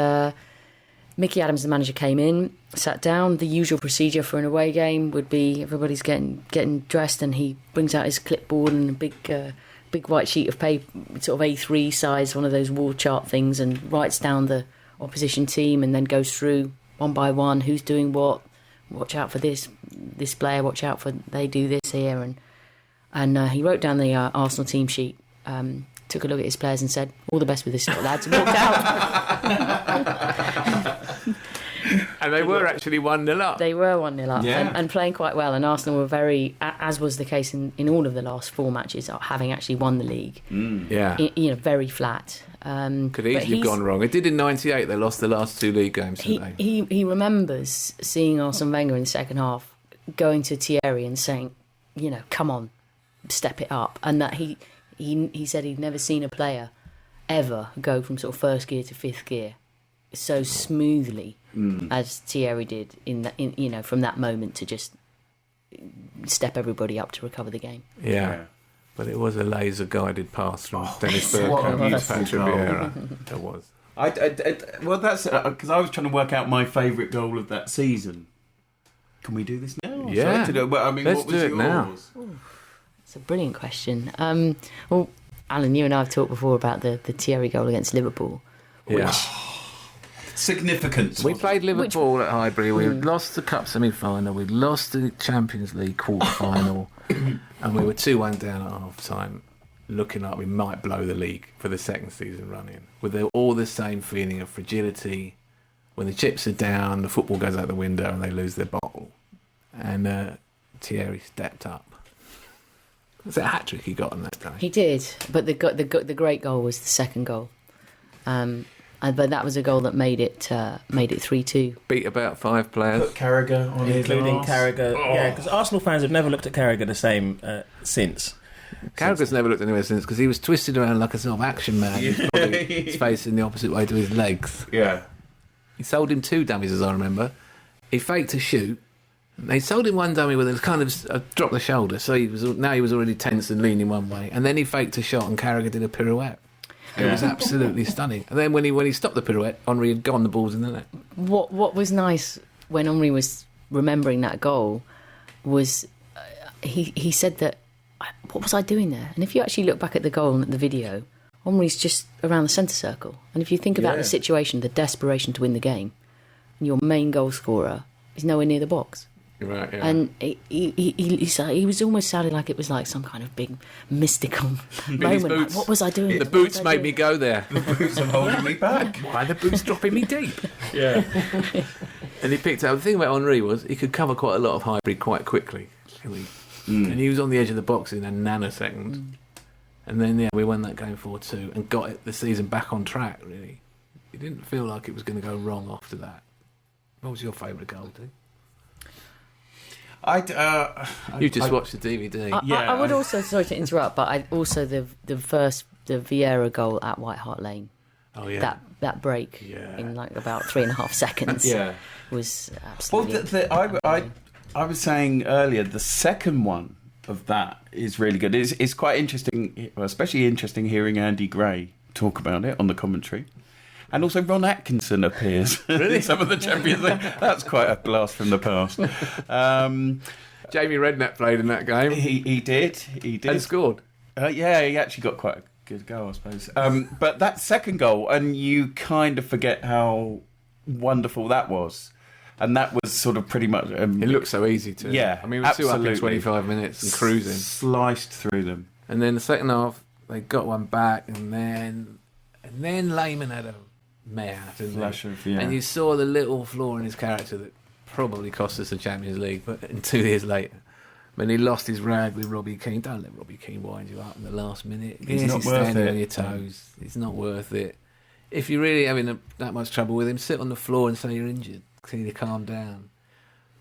Mickey Adams, the manager, came in, sat down. The usual procedure for an away game would be everybody's getting dressed, and he brings out his clipboard and a big white sheet of paper, sort of A3 size, one of those wall chart things, and writes down the opposition team and then goes through one by one who's doing what. Watch out for this player. Watch out for they do this here, and he wrote down the Arsenal team sheet. Took a look at his players and said, "All the best with this lot, lads," and walked out. And they were actually 1-0 up. They were 1-0 up, Yeah. and playing quite well. And Arsenal were very, as was the case in all of the last 4 matches, having actually won the league. Yeah. Very flat. Could easily have gone wrong. It did in '98. They lost the last 2 league games, didn't they? He remembers seeing Arsene Wenger in the second half, going to Thierry and saying, "Come on, step it up," and that he said he'd never seen a player ever go from sort of first gear to fifth gear so smoothly as Thierry did from that moment to just step everybody up to recover the game. Yeah. But it was a laser guided pass from Dennis what a Bergkamp to beautiful Patrick goal. Vieira. It was. Well, that's because I was trying to work out my favourite goal of that season. Can we do this now? Yeah. Sorry to do, but I mean, Let's what was do it yours? now. It's a brilliant question. Well, Alan, you and I have talked before about the Thierry goal against Liverpool. Yeah. Significance. We played Liverpool at Highbury. We lost the Cup semi-final. We lost the Champions League quarter-final. And we were 2-1 down at half-time, looking like we might blow the league for the second season running. With all the same feeling of fragility. When the chips are down, the football goes out the window and they lose their bottle. And Thierry stepped up. Was it a hat-trick he got on that day? He did, but the great goal was the second goal. But that was a goal that made it 3-2. Beat about 5 players. Put Carragher on his including arse. Carragher. Oh. Yeah, because Arsenal fans have never looked at Carragher the same since. Carragher's never looked anywhere since because he was twisted around like a sort of action man. He's probably his facing the opposite way to his legs. Yeah. He sold him 2 dummies, as I remember. He faked a shoot. They sold him 1 dummy with a kind of a drop the shoulder, so he was already tense and leaning one way. And then he faked a shot, and Carragher did a pirouette. It was absolutely stunning. And then when he stopped the pirouette, Henry had gone, the ball's in the net. What was nice when Henry was remembering that goal was he said that, what was I doing there? And if you actually look back at the goal and at the video, Henry's just around the centre circle. And if you think about the situation, the desperation to win the game, and your main goal scorer is nowhere near the box. Right, yeah. And he was almost sounding like it was like some kind of big mystical moment. Like, what was I doing? The boots made me go there. The boots are holding me back. Why are the boots dropping me deep? Yeah. And he picked up. The thing about Henry was he could cover quite a lot of Highbury quite quickly. And he was on the edge of the box in a nanosecond. And then, we won that game 4-2 and got the season back on track, really. It didn't feel like it was going to go wrong after that. What was your favourite goal, dude? You just watched the DVD. I would also, sorry to interrupt, but the Vieira goal at White Hart Lane. Oh yeah, that break in like about 3.5 seconds. Was absolutely. Well, I was saying earlier, the second one of that is really good. It's quite interesting, especially interesting hearing Andy Gray talk about it on the commentary. And also Ron Atkinson appears in some of the Champions League. That's quite a blast from the past. Jamie Redknapp played in that game. He did. And scored. He actually got quite a good goal, I suppose. But that second goal, and you kind of forget how wonderful that was. And that was sort of pretty much... it looked so easy too. Yeah, I mean, we were 2 up in 25 minutes and cruising. Sliced through them. And then the second half, they got one back, and then Lehman had a mare, didn't he? And you saw the little flaw in his character that probably cost us the Champions League, but 2 years later, when he lost his rag with Robbie Keane, don't let Robbie Keane wind you up in the last minute. He's not worth standing it. on your toes. It's not worth it. If you're really having that much trouble with him, sit on the floor and say you're injured. Tell you to calm down.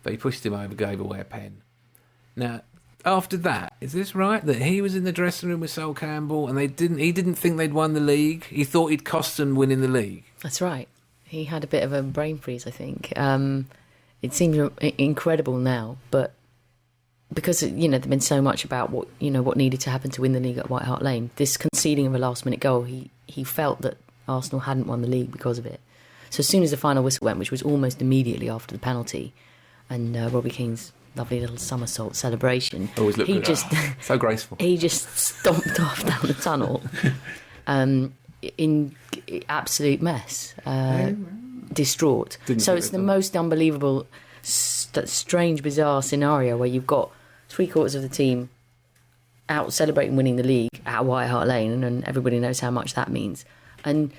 But he pushed him over, gave away a pen. Now, after that, is this right that he was in the dressing room with Sol Campbell and he didn't think they'd won the league? He thought he'd cost them winning the league. That's right. He had a bit of a brain freeze, I think. It seems incredible now, but because there'd been so much about what needed to happen to win the league at White Hart Lane, this conceding of a last-minute goal, he felt that Arsenal hadn't won the league because of it. So as soon as the final whistle went, which was almost immediately after the penalty, and Robbie Keane's lovely little somersault celebration, always looked good. So graceful. He just stomped off down the tunnel in absolute mess, distraught. So it's the most unbelievable, strange, bizarre scenario where you've got 3/4 of the team out celebrating winning the league at White Hart Lane, and everybody knows how much that means. And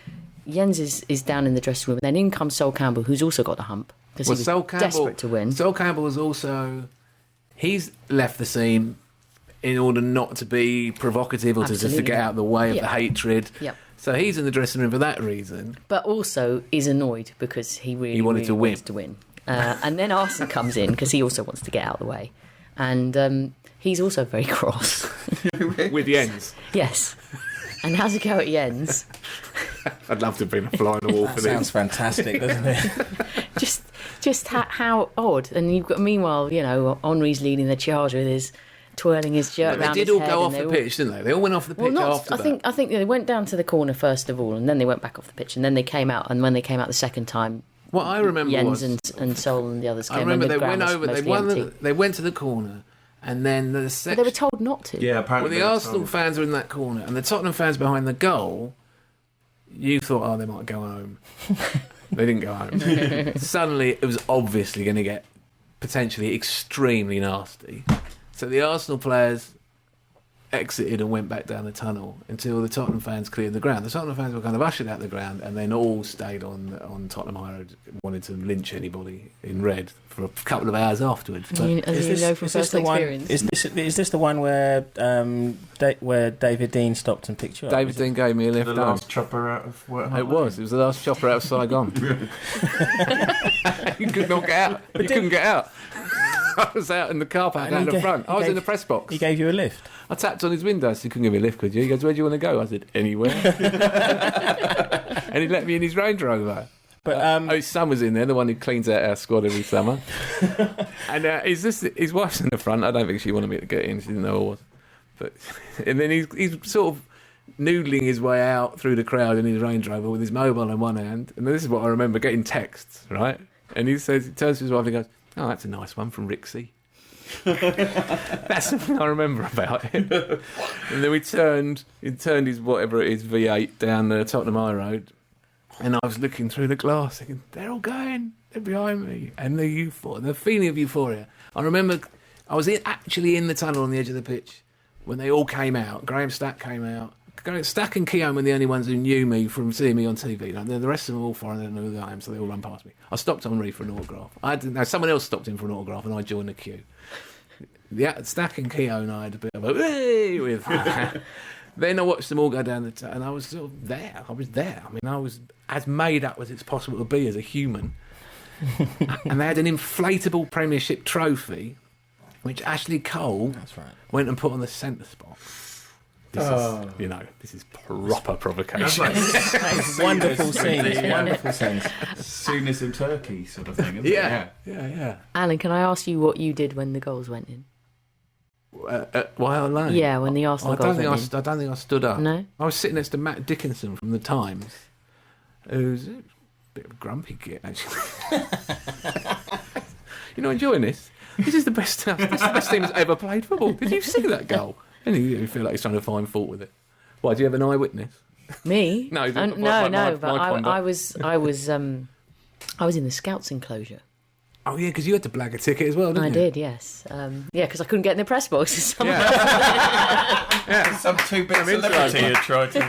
Jens is down in the dressing room, and then in comes Sol Campbell, who's also got the hump because he was desperate to win. Sol Campbell was also... He's left the scene in order not to be provocative or to just to get out of the way of the hatred. Yep. So he's in the dressing room for that reason. But also is annoyed because he wanted to win. And then Arsene comes in because he also wants to get out of the way. And he's also very cross. With Jens. Yes. And how's it go at Jens? I'd love to have been a fly on the wall for this. Sounds fantastic, doesn't it? just how odd. And you've got, meanwhile, Henry's leading the charge with his twirling his shirt around his head. They did all go off the pitch, didn't they? They all went off the pitch after that. I think they went down to the corner first of all, and then they went back off the pitch, and then they came out. And when they came out the second time, What I remember Jens was... and Sol and the others came. I remember and the they went ground was over, they mostly empty. they went to the corner, and then the But section... they were told not to. Yeah, Well, apparently. the Arsenal fans were in that corner, and the Tottenham fans behind the goal, you thought, oh, they might go home. They didn't go home. Suddenly, it was obviously going to get potentially extremely nasty. So the Arsenal players exited and went back down the tunnel until the Tottenham fans cleared the ground. The Tottenham fans were kind of ushered out the ground, and then all stayed on Tottenham High Road, wanted to lynch anybody in red for a couple of hours afterwards. But As you know from personal experience. Is this the one where David Dean stopped and picked you up? David Dean gave me a lift The home. last chopper out of what? It was the last chopper out of Saigon. You could not get out. You couldn't get out. I was out in the car park out in the front. I was in the press box. He gave you a lift. I tapped on his window, so he couldn't give me a lift, could you? He goes, where do you want to go? I said, anywhere. And he let me in his Range Rover. But his son was in there, the one who cleans out our squad every summer. And his wife's in the front. I don't think she wanted me to get in. She didn't know I was. And then he's sort of noodling his way out through the crowd in his Range Rover with his mobile in one hand. And this is what I remember, getting texts, right? And he turns to his wife and goes, oh, that's a nice one from Rixie. That's something I remember about it. And then he turned his whatever it is V8 down the Tottenham High Road, and I was looking through the glass thinking, they're all going, they're behind me, and the feeling of euphoria. I remember I was actually in the tunnel on the edge of the pitch when they all came out. Graham Stack came out. Stack and Keown were the only ones who knew me from seeing me on TV. Like, the rest of them were all foreign, they didn't know who I am, so they all run past me. I stopped Henri for an autograph. Someone else stopped him for an autograph, and I joined the queue. Stack and Keown, I had a bit of a hey with. Then I watched them all go down and I was sort of there. I was there. I mean, I was as made up as it's possible to be as a human. And they had an inflatable Premiership trophy, which Ashley Cole went and put on the centre spot. This is proper provocation. Wonderful scenes. Wonderful scenes. Soonest in Turkey sort of thing, isn't Yeah. Alan, can I ask you what you did when the goals went in? While alone? Yeah, when the Arsenal goals went in. I don't think I stood up. No? I was sitting next to Matt Dickinson from The Times, who's a bit of a grumpy git, actually. You're not enjoying this? This is the best team that's ever played football. Did you see that goal? And you feel like he's trying to find fault with it. Why, do you have an eyewitness? Me? No, but I was in the Scouts enclosure. Oh yeah, because you had to blag a ticket as well, didn't you? I did, yes. Because I couldn't get in the press box. Some 2-bit celebrity had tried to.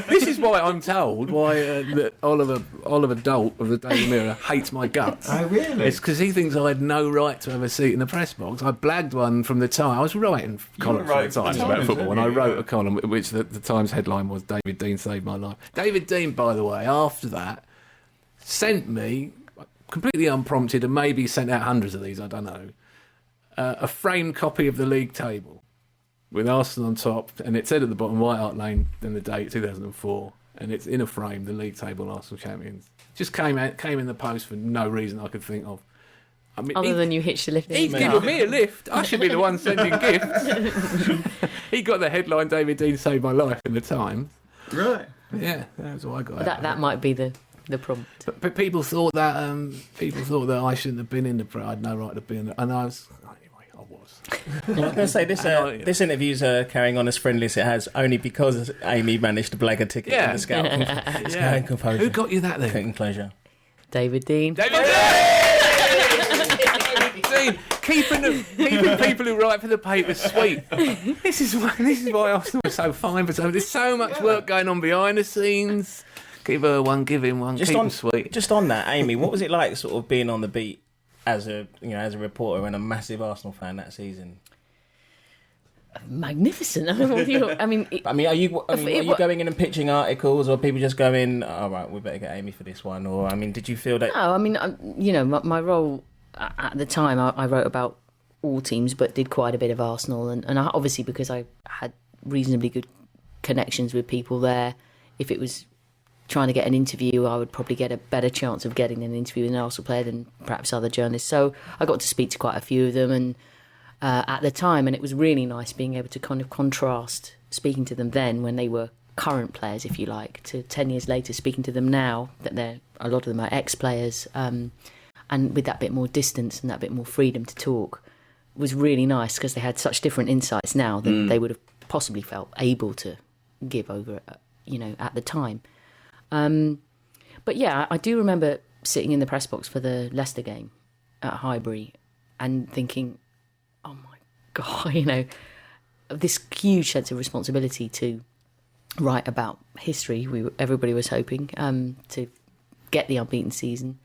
This is why I'm told that Oliver Dalt of the Daily Mirror hates my guts. Oh really? It's because he thinks I had no right to have a seat in the press box. I blagged one from the Times. I was writing columns for the Times about football, and I wrote a column which the Times headline was "David Dean saved my life." David Dean, by the way, after that, sent me, completely unprompted, and maybe sent out hundreds of these, I don't know, a framed copy of the league table with Arsenal on top, and it said at the bottom, White Hart Lane, then the date, 2004, and it's in a frame, the league table, Arsenal champions. Just came in the post for no reason I could think of. I mean, Other than you hitched a lift in. He's given me a lift. I should be the one sending gifts. He got the headline, David Dean saved my life, in the Times. Right. Yeah, that's what I got. That might be the prompt. But people thought that I shouldn't have been in the press. I had no right to be in the, and I was. Anyway, I was. Well, I was going to say this interview's carrying on as friendly as it has, only because Amy managed to blag a ticket in the Scout composure. Who got you that then? Enclosure. David Dean. David Dean, keeping people who write for the paper sweet. This is why Arsenal is so fine. But there's so much work going on behind the scenes. Give her one, give him one, keep him sweet. Just on that, Amy, what was it like, sort of being on the beat as a reporter and a massive Arsenal fan that season? Magnificent. Are you going in and pitching articles, or are people just going, "All right, we better get Amy for this one"? Or did you feel that? No, my role at the time, I wrote about all teams, but did quite a bit of Arsenal, and I, obviously because I had reasonably good connections with people there, if it was trying to get an interview, I would probably get a better chance of getting an interview with an Arsenal player than perhaps other journalists. So I got to speak to quite a few of them, and at the time, and it was really nice being able to kind of contrast speaking to them then when they were current players, if you like, to 10 years later, speaking to them now, that a lot of them are ex-players, and with that bit more distance and that bit more freedom to talk, was really nice, because they had such different insights now than they would have possibly felt able to give over, at the time. But yeah, I do remember sitting in the press box for the Leicester game at Highbury and thinking, oh my God, this huge sense of responsibility to write about history. Everybody was hoping to get the unbeaten season,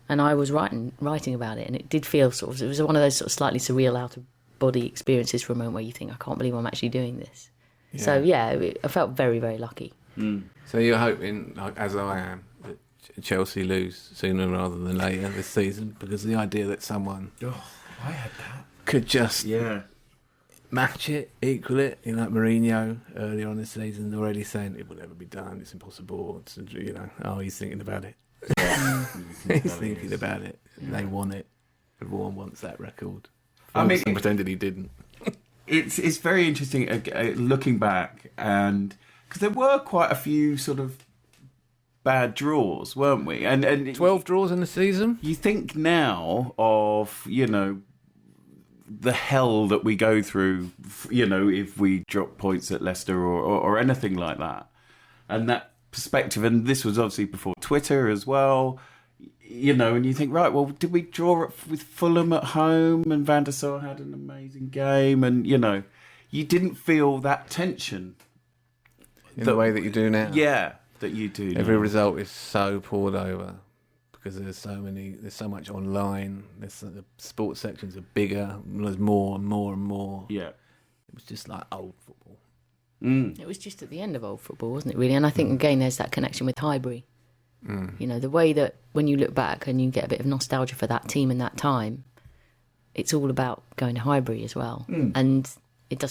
and I was writing about it, and it did feel it was one of those sort of slightly surreal out of body experiences for a moment where you think, I can't believe I'm actually doing this. Yeah. So yeah, I felt very, very lucky. So you're hoping, like, as I am, that Chelsea lose sooner rather than later this season, because the idea that someone I had that. could just match it, equal it, like Mourinho earlier on this season, already saying it will never be done, it's impossible. He's thinking about it. He's thinking about it. They want it. Everyone wants that record. Ferguson pretended he didn't. It's very interesting looking back, and because there were quite a few sort of bad draws, weren't we? And 12 draws in the season. You think now of the hell that we go through, if we drop points at Leicester or anything like that, and that perspective. And this was obviously before Twitter as well. And you think, right, well, did we draw it with Fulham at home, and Van der Sar had an amazing game, and you didn't feel that tension in the way that you do now. Yeah, that you do. Every now. result is so poured over because there's so much online. The sports sections are bigger. There's more and more and more. Yeah, it was just like old football. It was just at the end of old football, wasn't it? Really, and I think again there's that connection with Highbury. The way that when you look back and you get a bit of nostalgia for that team and that time, it's all about going to Highbury as well. And it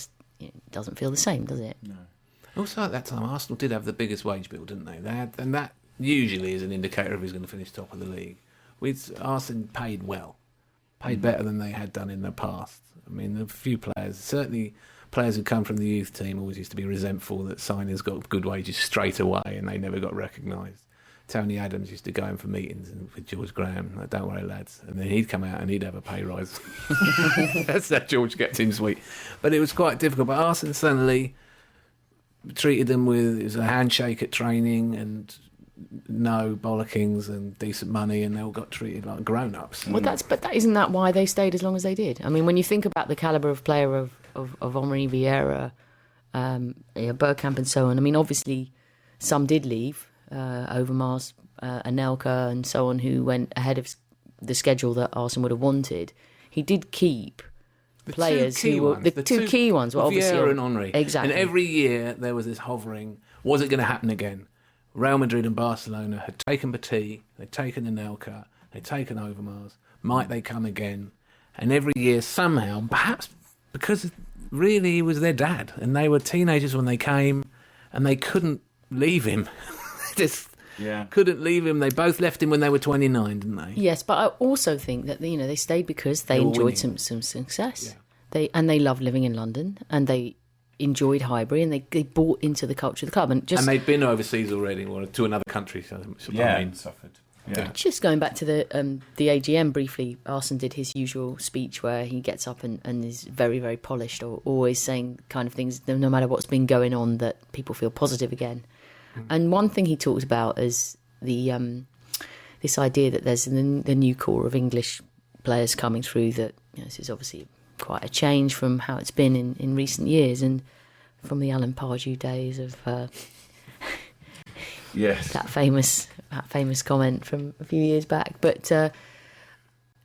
doesn't feel the same, does it? No. Also, at that time, Arsenal did have the biggest wage bill, didn't they? And that usually is an indicator of who's going to finish top of the league. Arsenal paid well, paid better than they had done in the past. I mean, a few players, certainly players who come from the youth team, always used to be resentful that signers got good wages straight away and they never got recognised. Tony Adams used to go in for meetings with George Graham, like, don't worry lads, and then he'd come out and he'd have a pay rise. That's how George kept him sweet. But it was quite difficult. But Arsenal suddenly treated them with, it was a handshake at training and no bollockings and decent money, and they all got treated like grown-ups. Well, isn't that why they stayed as long as they did? I mean, when you think about the calibre of player of Henri Vieira, Bergkamp and so on, I mean, obviously some did leave, Overmars, Anelka and so on, who went ahead of the schedule that Arsenal would have wanted. He did keep players who were the two key ones were obviously Vieira and Henry. Exactly. And every year there was this hovering, was it going to happen again? Real Madrid and Barcelona had taken Batty, they'd taken Anelka, they'd taken Overmars. Might they come again? And every year somehow, perhaps because really he was their dad and they were teenagers when they came and they couldn't leave him. Couldn't leave him. They both left him when they were 29, didn't they? Yes, but I also think that they stayed because they enjoyed some success. Yeah. They loved living in London, and they enjoyed Highbury, and they bought into the culture of the club. And they'd been overseas already, or to another country. Suffered. Yeah. Just going back to the AGM briefly, Arsene did his usual speech where he gets up and is very, very polished, or always saying kind of things, no matter what's been going on, that people feel positive again. And one thing he talked about is this idea that there's the new core of English players coming through, that this is obviously quite a change from how it's been in recent years and from the Alan Pardew days of that famous comment from a few years back. But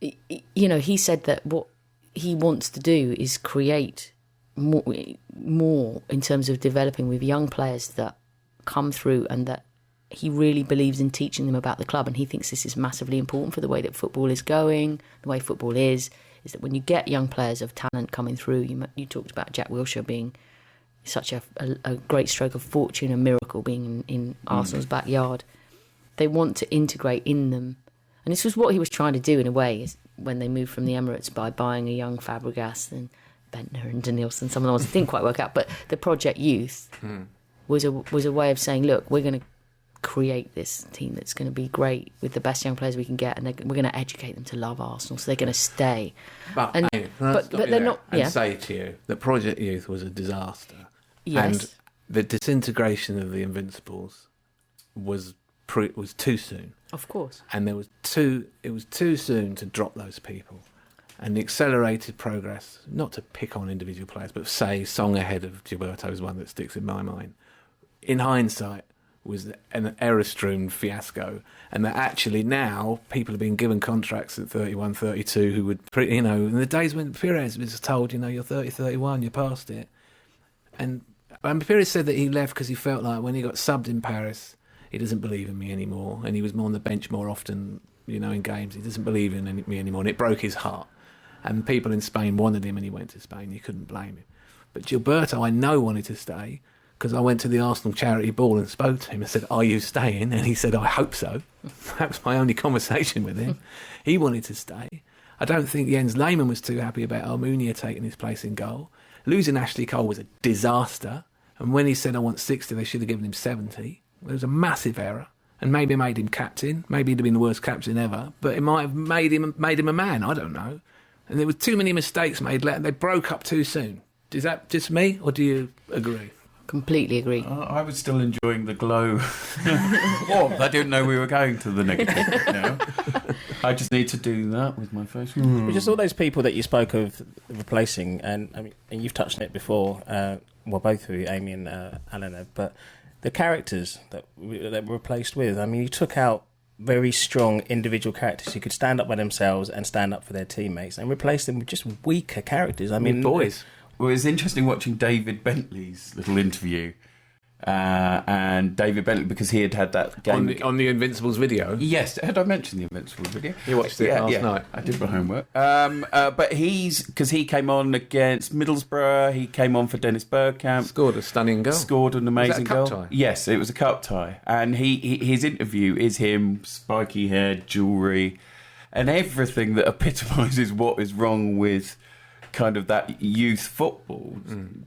he said that what he wants to do is create more in terms of developing with young players that come through, and that he really believes in teaching them about the club, and he thinks this is massively important for the way that football is going, the way football is that when you get young players of talent coming through, you talked about Jack Wilshere being such a great stroke of fortune, a miracle being in Arsenal's backyard. They want to integrate in them, and this was what he was trying to do in a way when they moved from the Emirates by buying a young Fabregas and Bentner and Danielson, some of the ones that didn't quite work out, but the Project Youth was a way of saying, look, we're going to create this team that's going to be great with the best young players we can get, and we're going to educate them to love Arsenal, so they're going to stay. But, and, Amy, but they're not. And say to you that Project Youth was a disaster. Yes. And the disintegration of the Invincibles was too soon. Of course. And it was too soon to drop those people. And the accelerated progress, not to pick on individual players, but say Song ahead of Gilberto is one that sticks in my mind. In hindsight, was an error-strewn fiasco, and that actually now people are being given contracts at 31, 32 who would, in the days when Pires was told, you're 30, 31, you're past it. And Pires said that he left because he felt like when he got subbed in Paris, he doesn't believe in me anymore, and he was more on the bench more often, in games. He doesn't believe in me anymore, and it broke his heart. And people in Spain wanted him, and he went to Spain. You couldn't blame him. But Gilberto, I know, wanted to stay, because I went to the Arsenal charity ball and spoke to him and said, are you staying? And he said, I hope so. That was my only conversation with him. He wanted to stay. I don't think Jens Lehmann was too happy about Almunia taking his place in goal. Losing Ashley Cole was a disaster. And when he said, I want 60, they should have given him 70. It was a massive error. And maybe made him captain. Maybe he'd have been the worst captain ever. But it might have made him a man. I don't know. And there were too many mistakes made. They broke up too soon. Is that just me, or do you agree? Completely agree. I was still enjoying the glow. I didn't know we were going to the negative now. I just need to do that with my face. Just all those people that you spoke of replacing, and you've touched on it before, both of you, Amy and Alan, but the characters that were replaced with, you took out very strong individual characters who could stand up by themselves and stand up for their teammates, and replaced them with just weaker characters. Boys. Well, it was interesting watching David Bentley's little interview, and David Bentley, because he had that game on the Invincibles video. Yes, had I mentioned the Invincibles video? You watched it last night. I did my homework. But because he came on against Middlesbrough, he came on for Dennis Bergkamp, scored a stunning goal, scored an amazing goal. Tie? Yes, it was a cup tie, and his interview is him, spiky hair, jewellery, and everything that epitomises what is wrong with kind of that youth football.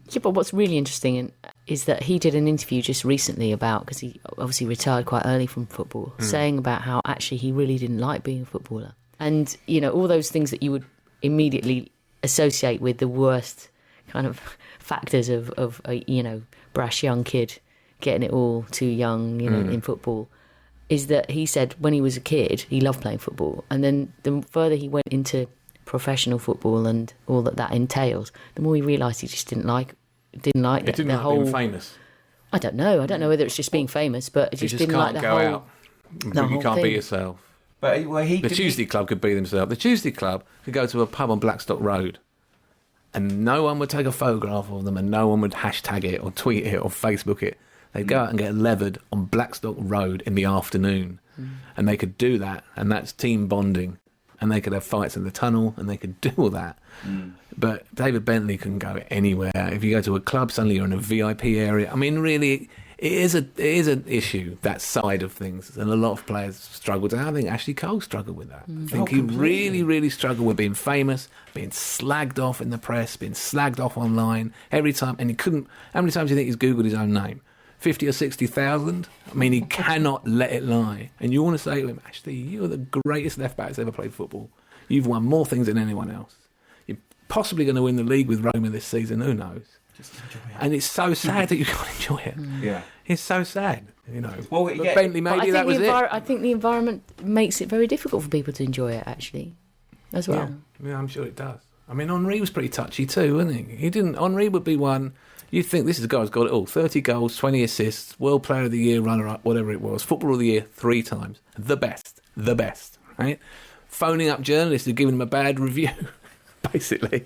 Yeah, but what's really interesting is that he did an interview just recently about, because he obviously retired quite early from football, saying about how actually he really didn't like being a footballer. And, all those things that you would immediately associate with the worst kind of factors of a, brash young kid getting it all too young, in football, is that he said when he was a kid, he loved playing football. And then the further he went into professional football and all that entails, the more he realised he just didn't like the whole being famous. I don't know whether it's just being famous, but it just didn't like the whole. Out. You can't be yourself. But the Tuesday Club could be themselves. The Tuesday Club could go to a pub on Blackstock Road, and no one would take a photograph of them, and no one would hashtag it or tweet it or Facebook it. They'd go out and get leathered on Blackstock Road in the afternoon, and they could do that, and that's team bonding. And they could have fights in the tunnel, and they could do all that. But David Bentley can go anywhere. If you go to a club, suddenly you're in a VIP area. Really, it is an issue, that side of things. And a lot of players struggle to. I think Ashley Cole struggled with that. I think he really, really struggled with being famous, being slagged off in the press, being slagged off online every time. And he couldn't. How many times do you think he's Googled his own name? 50 or 60,000. He cannot let it lie. And you want to say to him, Ashley, you're the greatest left back that's ever played football. You've won more things than anyone else. You're possibly going to win the league with Roma this season. Who knows? Just enjoy it. And it's so sad that you can't enjoy it. Yeah, it's so sad. Well, but Bentley, maybe that was it. I think the environment makes it very difficult for people to enjoy it, actually, as well. Yeah, I'm sure it does. Henri was pretty touchy too, wasn't he? Henri would be one. You'd think this is a guy who's got it all. 30 goals, 20 assists, World Player of the Year, runner-up, whatever it was. Footballer of the Year 3 times. The best, right? Phoning up journalists who give him a bad review, basically.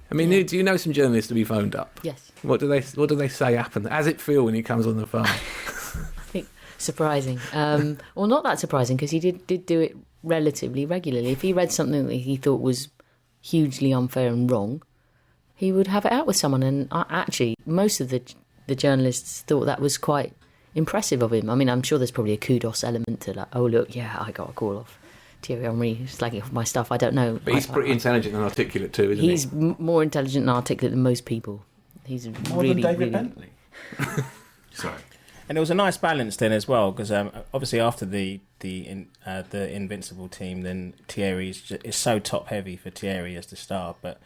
Do you know some journalists to be phoned up? Yes. What do they say happened? How does it feel when he comes on the phone? I think surprising. Well, not that surprising, because he did do it relatively regularly. If he read something that he thought was hugely unfair and wrong, he would have it out with someone. And actually, most of the journalists thought that was quite impressive of him. I'm sure there's probably a kudos element to that. Oh, look, I got a call off Thierry Henry slagging off my stuff. I don't know. But he's pretty intelligent and articulate too, isn't he? He's more intelligent and articulate than most people. He's more really, than David really... Bentley. Sorry. And it was a nice balance then as well, because obviously after the Invincible team, then Thierry is so top heavy for Thierry as the star. But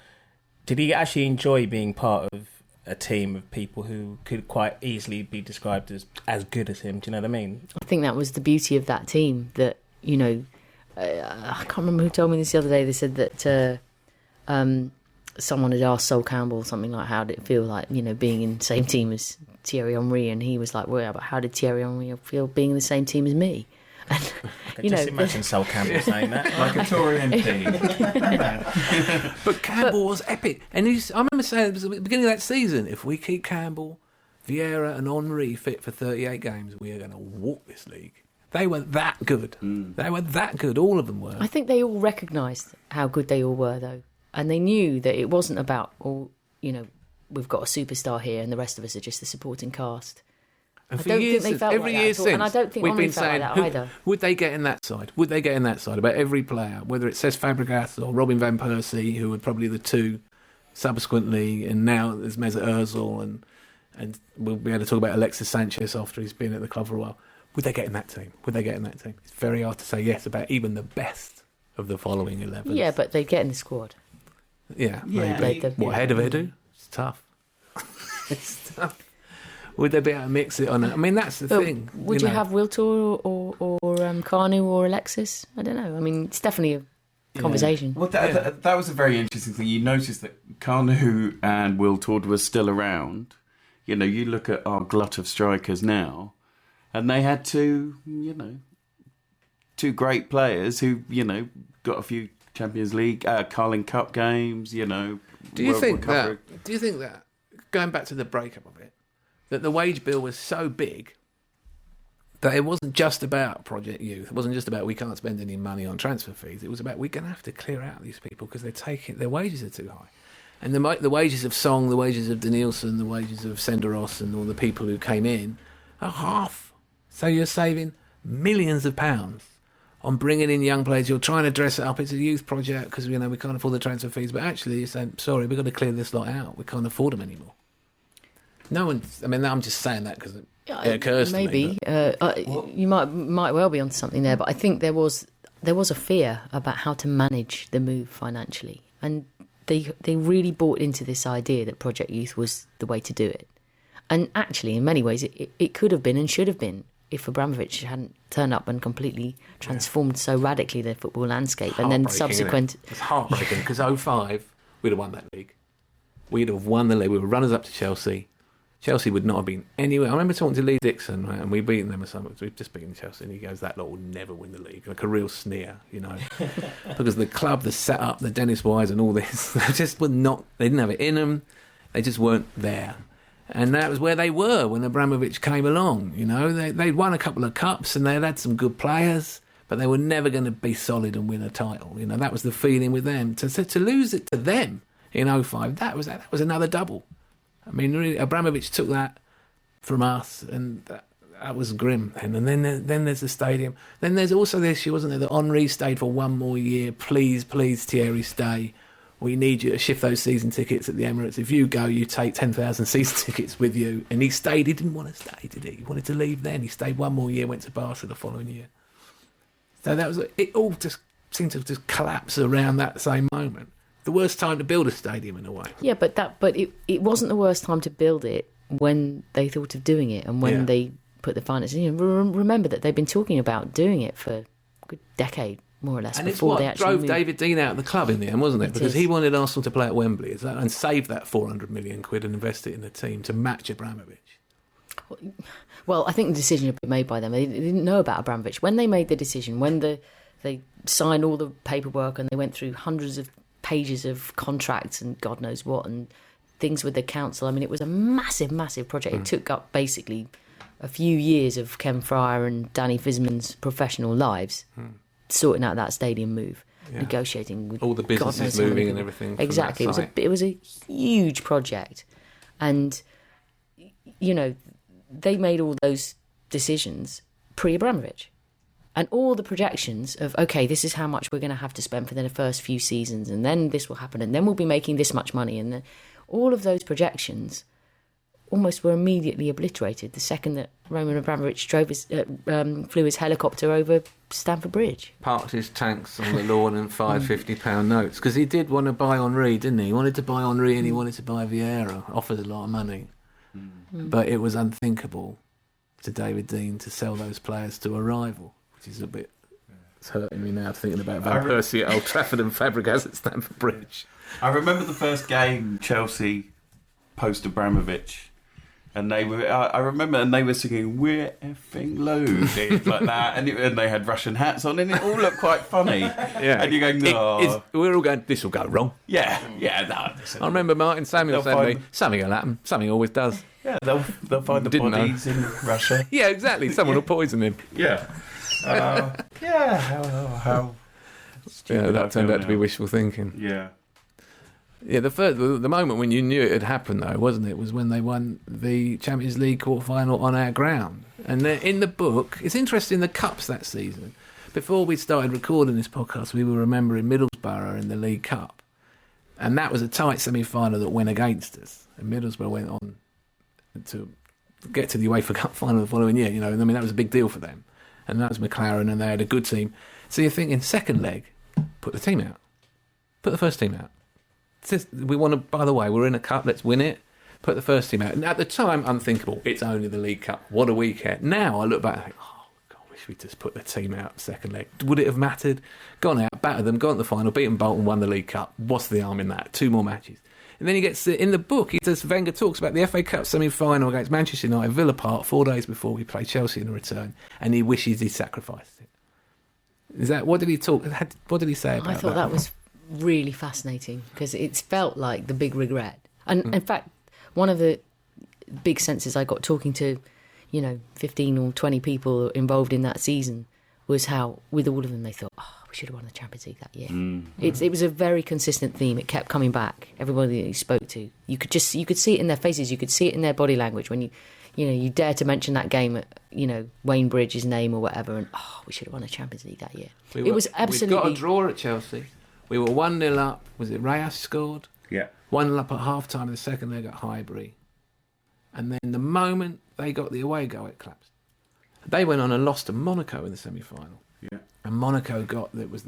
did he actually enjoy being part of a team of people who could quite easily be described as good as him? Do you know what I mean? I think that was the beauty of that team. That I can't remember who told me this the other day. They said that someone had asked Sol Campbell something like, "How did it feel like being in the same team as Thierry Henry?" And he was like, "Well, but how did Thierry Henry feel being in the same team as me?" And, I can just imagine Sol Campbell saying that, like a Tory MP. But Campbell was epic, and I remember saying at the beginning of that season, if we keep Campbell, Vieira, and Henry fit for 38 games, we are going to walk this league. They were that good. They were that good. All of them were. I think they all recognised how good they all were, though, and they knew that it wasn't about we've got a superstar here and the rest of us are just the supporting cast. And I don't think they felt every like year that at all, and I don't think we've Henry been felt saying, like that either. Would they get in that side? Would they get in that side about every player, whether it's Cesc Fabregas or Robin van Persie, who were probably the two subsequently, and now there's Mesut Ozil, and we'll be able to talk about Alexis Sanchez after he's been at the club for a while. Would they get in that team? It's very hard to say yes about even the best of the following 11. Yeah, but they'd get in the squad. Yeah, Yeah, maybe. they- What, ahead of Edu? It's tough. It's tough. Would they be able to mix it on? I mean, that's the thing. Would you have Wiltor or Kanu or Alexis? I don't know. I mean, it's definitely a conversation. Well, that was a very interesting thing. You noticed that Kanu and Will Tord were still around. You look at our glut of strikers now, and they had two great players who, got a few Champions League, Carling Cup games, Do you think that going back to the breakup of it, that the wage bill was so big that it wasn't just about Project Youth. It wasn't just about we can't spend any money on transfer fees. It was about we're going to have to clear out these people because their wages are too high. And the wages of Song, the wages of Danielson, the wages of Senderos and all the people who came in are half. So you're saving millions of pounds on bringing in young players. You're trying to dress it up. It's a youth project because, we can't afford the transfer fees. But actually you're saying, sorry, we've got to clear this lot out. We can't afford them anymore. No one. I mean, I'm just saying that because it occurs to me. Maybe you might well be onto something there, but I think there was a fear about how to manage the move financially, and they really bought into this idea that Project Youth was the way to do it. And actually, in many ways, it could have been and should have been if Abramovich hadn't turned up and completely transformed so radically the football landscape, and then subsequent. It's heartbreaking because 2005 we'd have won that league. We'd have won the league. We were runners up to Chelsea. Chelsea would not have been anywhere. I remember talking to Lee Dixon, right, and we'd beaten them or something. We've just beaten Chelsea, and he goes, "That lot will never win the league." Like a real sneer, because the club, the setup, the Dennis Wise, and all this, they just were not. They didn't have it in them. They just weren't there, and that was where they were when Abramovich came along. They'd won a couple of cups, and they'd had some good players, but they were never going to be solid and win a title. That was the feeling with them. To lose it to them in 2005, that was another double. I mean, really, Abramovich took that from us, and that was grim. And then there's the stadium. Then there's also the issue, wasn't there, that Henry stayed for one more year. Please, Thierry, stay. We need you to shift those season tickets at the Emirates. If you go, you take 10,000 season tickets with you. And he stayed. He didn't want to stay, did he? He wanted to leave then. He stayed one more year, went to Barca the following year. So that was it. All just seemed to just collapse around that same moment. The worst time to build a stadium in a way. Yeah, but it wasn't the worst time to build it when they thought of doing it and when they put the finances in. Remember that they've been talking about doing it for a good decade, more or less, and before they it's actually what drove moved. David Dean out of the club in the end, wasn't it? Because is. he wanted Arsenal to play at Wembley and save that 400 million quid and invest it in the team to match Abramovich. Well, I think the decision had been made by them. They didn't know about Abramovich. When they made the decision, when they signed all the paperwork and they went through hundreds of pages of contracts and God knows what and things with the council. I mean, it was a massive, massive project. It took up basically a few years of Ken Fryer and Danny Fisman's professional lives sorting out that stadium move, negotiating with all the businesses moving and everything. Exactly. It was a huge project. And, they made all those decisions pre-Abramovich. And all the projections of, okay, this is how much we're going to have to spend for the first few seasons, and then this will happen, and then we'll be making this much money. And all of those projections almost were immediately obliterated the second that Roman Abramovich flew his helicopter over Stamford Bridge. Parked his tanks on the lawn and fired £50 notes. Because he did want to buy Henry, didn't he? He wanted to buy Henry and he wanted to buy Vieira. Offered a lot of money. But it was unthinkable to David Dein to sell those players to a rival, which is a bit... It's hurting me now thinking about Van Persie at Old Trafford and Fabregas at Stamford Bridge. I remember the first game, Chelsea post Abramovich, and they were. I remember, and they were singing "We're effing loaded" like that, and they had Russian hats on, and it all looked quite funny. Yeah, and you're going, "No." We're all going, this will go wrong. Yeah. No. I remember Martin Samuel saying, "Something will happen. Something always does." Yeah, they'll find the bodies in Russia. Yeah, exactly. Someone will poison him. Yeah. How Yeah, that turned out to be wishful thinking. Yeah. Yeah, the moment when you knew it had happened, though, wasn't it? Was when they won the Champions League quarter-final on our ground. And in the book, it's interesting, the cups that season. Before we started recording this podcast, we were remembering Middlesbrough in the League Cup. And that was a tight semi-final that went against us. And Middlesbrough went on to get to the UEFA Cup final the following year. I mean, that was a big deal for them. And that was McLaren, and they had a good team. So you're thinking, second leg, put the team out. Put the first team out. We want to, by the way, we're in a cup, let's win it. Put the first team out. And at the time, unthinkable. It's only the League Cup. What a weekend. Now I look back and think, oh, God, I wish we just put the team out second leg. Would it have mattered? Gone out, battered them, gone to the final, beaten Bolton, won the League Cup. What's the harm in that? 2 more matches. And then he gets, in the book, Wenger talks about the FA Cup semi-final against Manchester United, Villa Park, 4 days before we play Chelsea in the return, and he wishes he sacrificed it. Is that, what did he say about that? I thought that was really fascinating, because it's felt like the big regret. And in fact, one of the big senses I got talking to, 15 or 20 people involved in that season was how, with all of them, they thought, oh, we should have won the Champions League that year. It was a very consistent theme. It kept coming back. Everybody that you spoke to, you could see it in their faces. You could see it in their body language when you dare to mention that game at, Wayne Bridge's name or whatever, and we should have won the Champions League that year. It was absolutely... We got a draw at Chelsea. We were 1-0 up. Was it Reyes scored? Yeah. 1-0 up at half-time in the second leg at Highbury. And then the moment they got the away goal, it collapsed. They went on and lost to Monaco in the semi-final. Yeah. And Monaco it was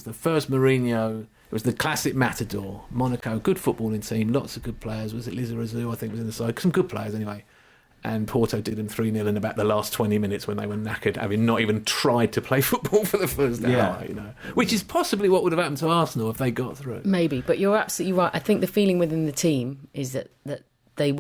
the first Mourinho, it was the classic Matador. Monaco, good footballing team, lots of good players. Was it Lizarazu, I think, was in the side? Some good players anyway. And Porto did them 3-0 in about the last 20 minutes when they were knackered, having not even tried to play football for the first hour, Which is possibly what would have happened to Arsenal if they got through. Maybe, but you're absolutely right. I think the feeling within the team is that they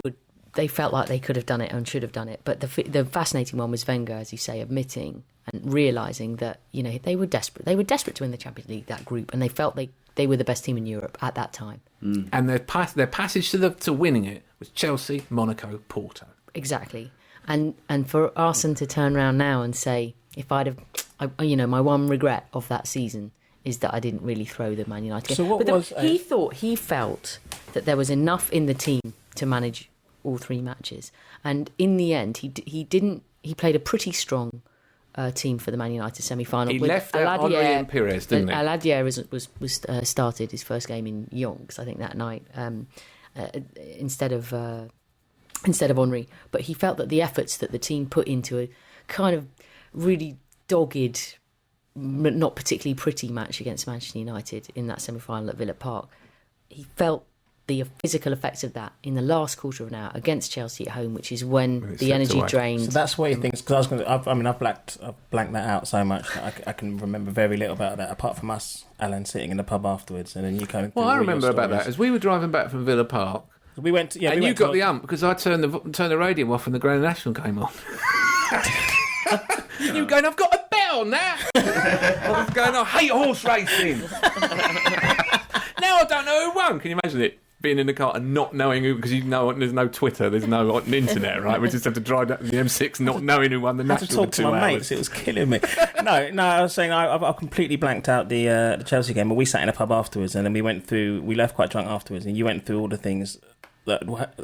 felt like they could have done it and should have done it. But the fascinating one was Wenger, as you say, admitting and realising that, they were desperate. They were desperate to win the Champions League, that group, and they felt they were the best team in Europe at that time. And their passage to winning it was Chelsea, Monaco, Porto. Exactly. And for Arsene to turn around now and say, if I'd have... my one regret of that season is that I didn't really throw the Man United game. So he felt that there was enough in the team to manage all 3 matches. And in the end, he played a pretty strong team for the Man United semi-final. He left out Henry and Pires, didn't he? Aladier was started his first game in Yonks, I think, that night, instead of Henry. But he felt that the efforts that the team put into a kind of really dogged, not particularly pretty match against Manchester United in that semi-final at Villa Park, he felt the physical effects of that in the last quarter of an hour against Chelsea at home, which is when the energy drained. So that's what he thinks. Because I've blanked that out so much that I can remember very little about that, apart from us, Alan, sitting in the pub afterwards, and then you kind of. Well, I remember about that as we were driving back from Villa Park. We went, and you got the ump because I turned the radio off and the Grand National came on. You were going, I've got a bet on that. I was going, I hate horse racing. Now I don't know who won. Can you imagine it? Being in the car and not knowing who, because there's no Twitter, there's no internet, right? We just have to drive down the M6 not knowing who won the national. I had to talk to my mates, it was killing me. No, I was saying I completely blanked out the Chelsea game, but we sat in a pub afterwards and then we left quite drunk afterwards, and you went through all the things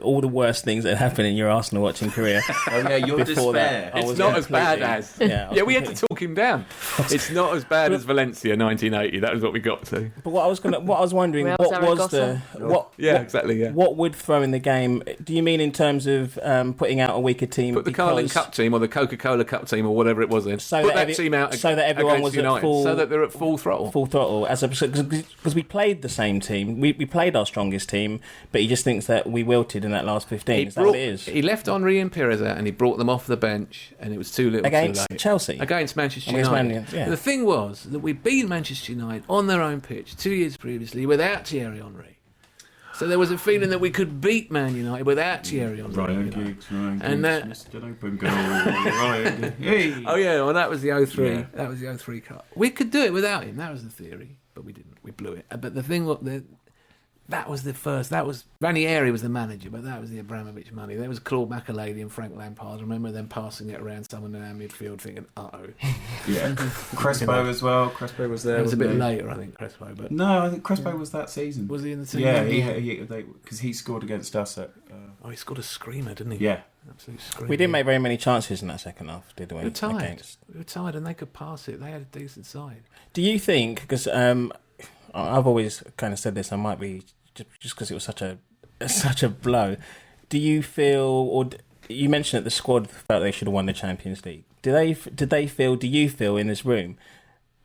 all the worst things that happened in your Arsenal watching career. Oh yeah, your Before despair. that, I was It's not as bad completely- as. Yeah, we had to talk him down. It's not as bad as Valencia 1980. That was what we got to. But what I was wondering, Real what was Zaragoza. Exactly. Yeah. what would throw in the game? Do you mean in terms of putting out a weaker team? Put the Carling because- Cup team or the Coca-Cola Cup team or whatever it was in. So Put that that team out so that everyone against was at United, full- so that they're at full throttle. full throttle because we played the same team. We played our strongest team, but he just thinks that we wilted in that last 15. Is that what it is? He left Henry and Pires out and he brought them off the bench, and it was too little Against too late. Chelsea? Against Manchester Against United. Man United, yeah. The thing was that we beat Manchester United on their own pitch 2 years previously without Thierry Henry. So there was a feeling that we could beat Man United without Thierry Henry. Ryan you know. Giggs, Ryan And Giggs, Mr. Open Goal, Ryan Giggs. Hey. Oh yeah, well that was the 03. Yeah. That was the 03 Cup. We could do it without him. That was the theory, but we didn't. We blew it. But the thing, that was the first. That was Ranieri was the manager, but that was the Abramovich money. There was Claude Makélélé and Frank Lampard. I remember them passing it around someone in our midfield, thinking, "Uh-oh." Yeah, Crespo as well. Crespo was there. It was a bit wasn't he? later, I think, Crespo. But No, I think Crespo was that season. was he in the team? Yeah, because he scored against us at. Oh, he scored a screamer, didn't he? Yeah, Absolute screamer. We didn't make very many chances in that second half, did we? We were tired. Against- We were tired, and they could pass it. They had a decent side. Do you think? Because I've always kind of said this. I might be just because it was such a blow. Do you feel, or you mentioned that the squad felt they should have won the Champions League? Do you feel in this room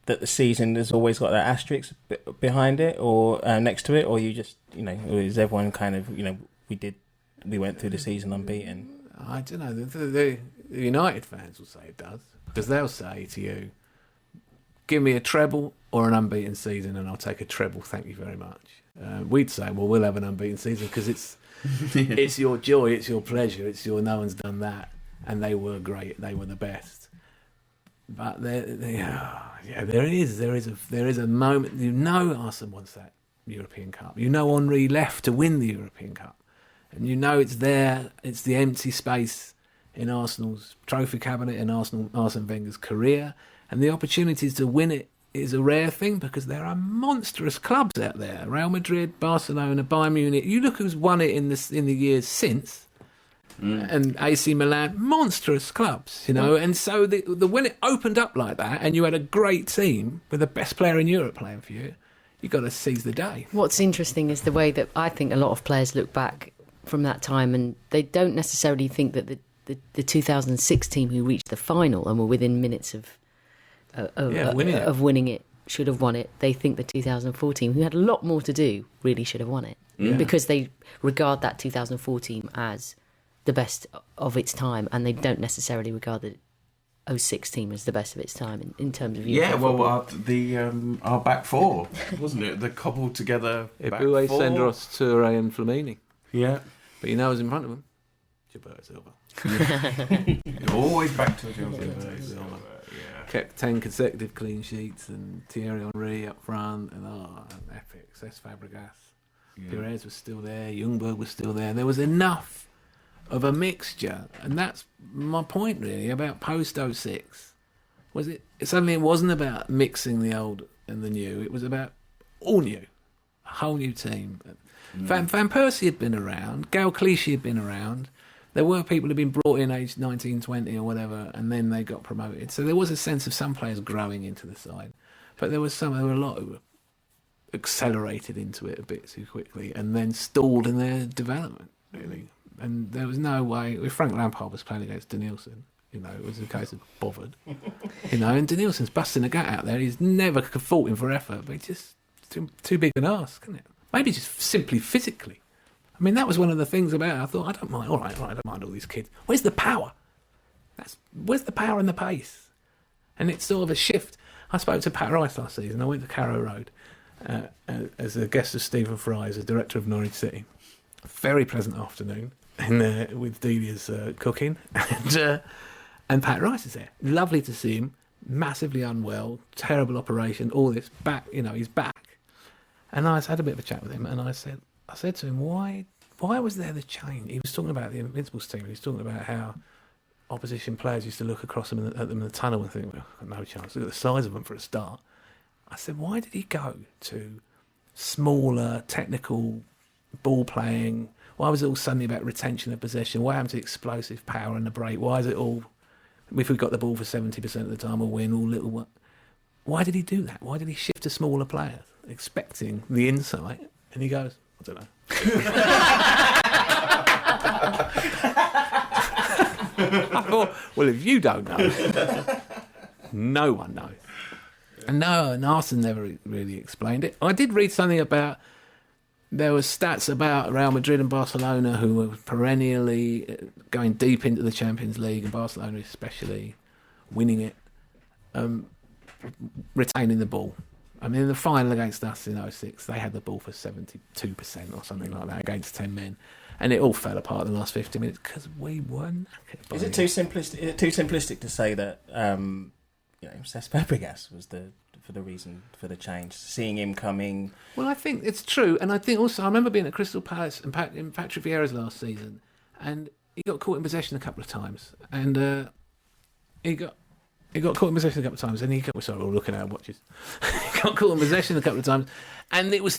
that the season has always got that asterisk behind it, or next to it, or you just or is everyone kind of we went through the season unbeaten? I don't know. The United fans will say it does, because they'll say to you, "Give me a treble or an unbeaten season, and I'll take a treble. Thank you very much." We'd say, "Well, we'll have an unbeaten season because it's it's your joy, it's your pleasure, it's your no one's done that." And they were great. They were the best. But there is a moment. Arsenal wants that European Cup. Henry left to win the European Cup. And it's there, it's the empty space in Arsenal's trophy cabinet in Arsene Wenger's career. And the opportunities to win it is a rare thing because there are monstrous clubs out there. Real Madrid, Barcelona, Bayern Munich. You look who's won it in the years since. And AC Milan, monstrous clubs, And so when it opened up like that and you had a great team with the best player in Europe playing for you, you got to seize the day. What's interesting is the way that I think a lot of players look back from that time and they don't necessarily think that the 2006 team who reached the final and were within minutes of winning it should have won it. They think the 2004 team, who had a lot more to do, really should have won it because they regard that 2004 team as the best of its time, and they don't necessarily regard the 06 team as the best of its time in terms of our back four, wasn't it? The cobbled together back four. Eboué, Senderos, Touré and Flamini. Yeah. But who's in front of them? Gilberto Silva. Always back to Gilberto Silva. Kept 10 consecutive clean sheets, and Thierry Henry up front, and epic. Cesc Fabregas. Pires was still there, Ljungberg was still there. There was enough of a mixture, and that's my point really about post 06. Suddenly it wasn't about mixing the old and the new, it was about all new, a whole new team. Van Persie had been around, Gael Clichy had been around, there were people who had been brought in aged 19, 20 or whatever, and then they got promoted, so there was a sense of some players growing into the side, but there were a lot who were accelerated into it a bit too quickly and then stalled in their development really. And there was no way, if Frank Lampard was playing against Danielson, it was a case of bothered. And Danielson's busting a gut out there. He's never fought him for effort, but he's just too big an ask, isn't it? Maybe just simply physically. I mean, that was one of the things about it. I thought, I don't mind, all right, I don't mind all these kids. Where's the power? Where's the power and the pace? And it's sort of a shift. I spoke to Pat Rice last season. I went to Carrow Road as a guest of Stephen Fry, as a director of Norwich City. A very pleasant afternoon. With Delia's cooking, and Pat Rice is there. Lovely to see him. Massively unwell, terrible operation. All this back, he's back. And I had a bit of a chat with him, and I said to him, why was there the change? He was talking about the Invincibles team. He was talking about how opposition players used to look across them at them in the tunnel and think, well, I've got no chance. Look at the size of them for a start. I said, why did he go to smaller, technical ball playing? Why was it all suddenly about retention of possession? What happened to explosive power and the break? Why is it all, if we've got the ball for 70% of the time, we'll win all little... Why did he do that? Why did he shift to smaller players, expecting the insight? And he goes, I don't know. I thought, well, if you don't know, no one knows. And no, and Arsene never really explained it. I did read something about, there were stats about Real Madrid and Barcelona who were perennially going deep into the Champions League, and Barcelona especially winning it, retaining the ball. I mean, in the final against us in 2006, they had the ball for 72% or something like that against 10 men. And it all fell apart in the last 50 minutes because we were knackered. Is it too simplistic to say that Cesc Fabregas was for the reason for the change? Seeing him coming. Well, I think it's true, and I think also I remember being at Crystal Palace in Patrick Vieira's last season, and he got caught in possession a couple of times, and he got caught in possession a couple of times, and we're looking at our watches. He got caught in possession a couple of times, and it was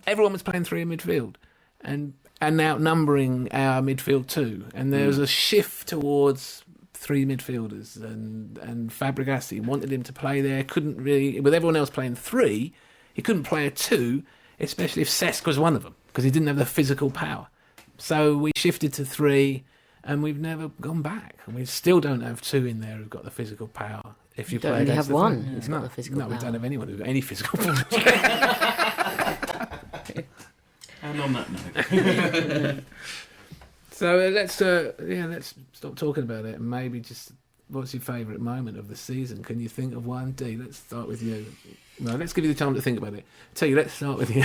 everyone was playing three in midfield, and outnumbering our midfield too, and there was a shift towards three midfielders, and Fabregas, he wanted him to play there, couldn't really, with everyone else playing three, he couldn't play a two, especially if Cesc was one of them, because he didn't have the physical power. So we shifted to three, and we've never gone back, and we still don't have two in there who've got the physical power. If you play only against have one who's got the physical power. No, we don't have anyone who's got any physical power. And on that note. So let's stop talking about it, and maybe just, what's your favourite moment of the season? Can you think of one? D, let's start with you. No, let's give you the time to think about it. T, let's start with you.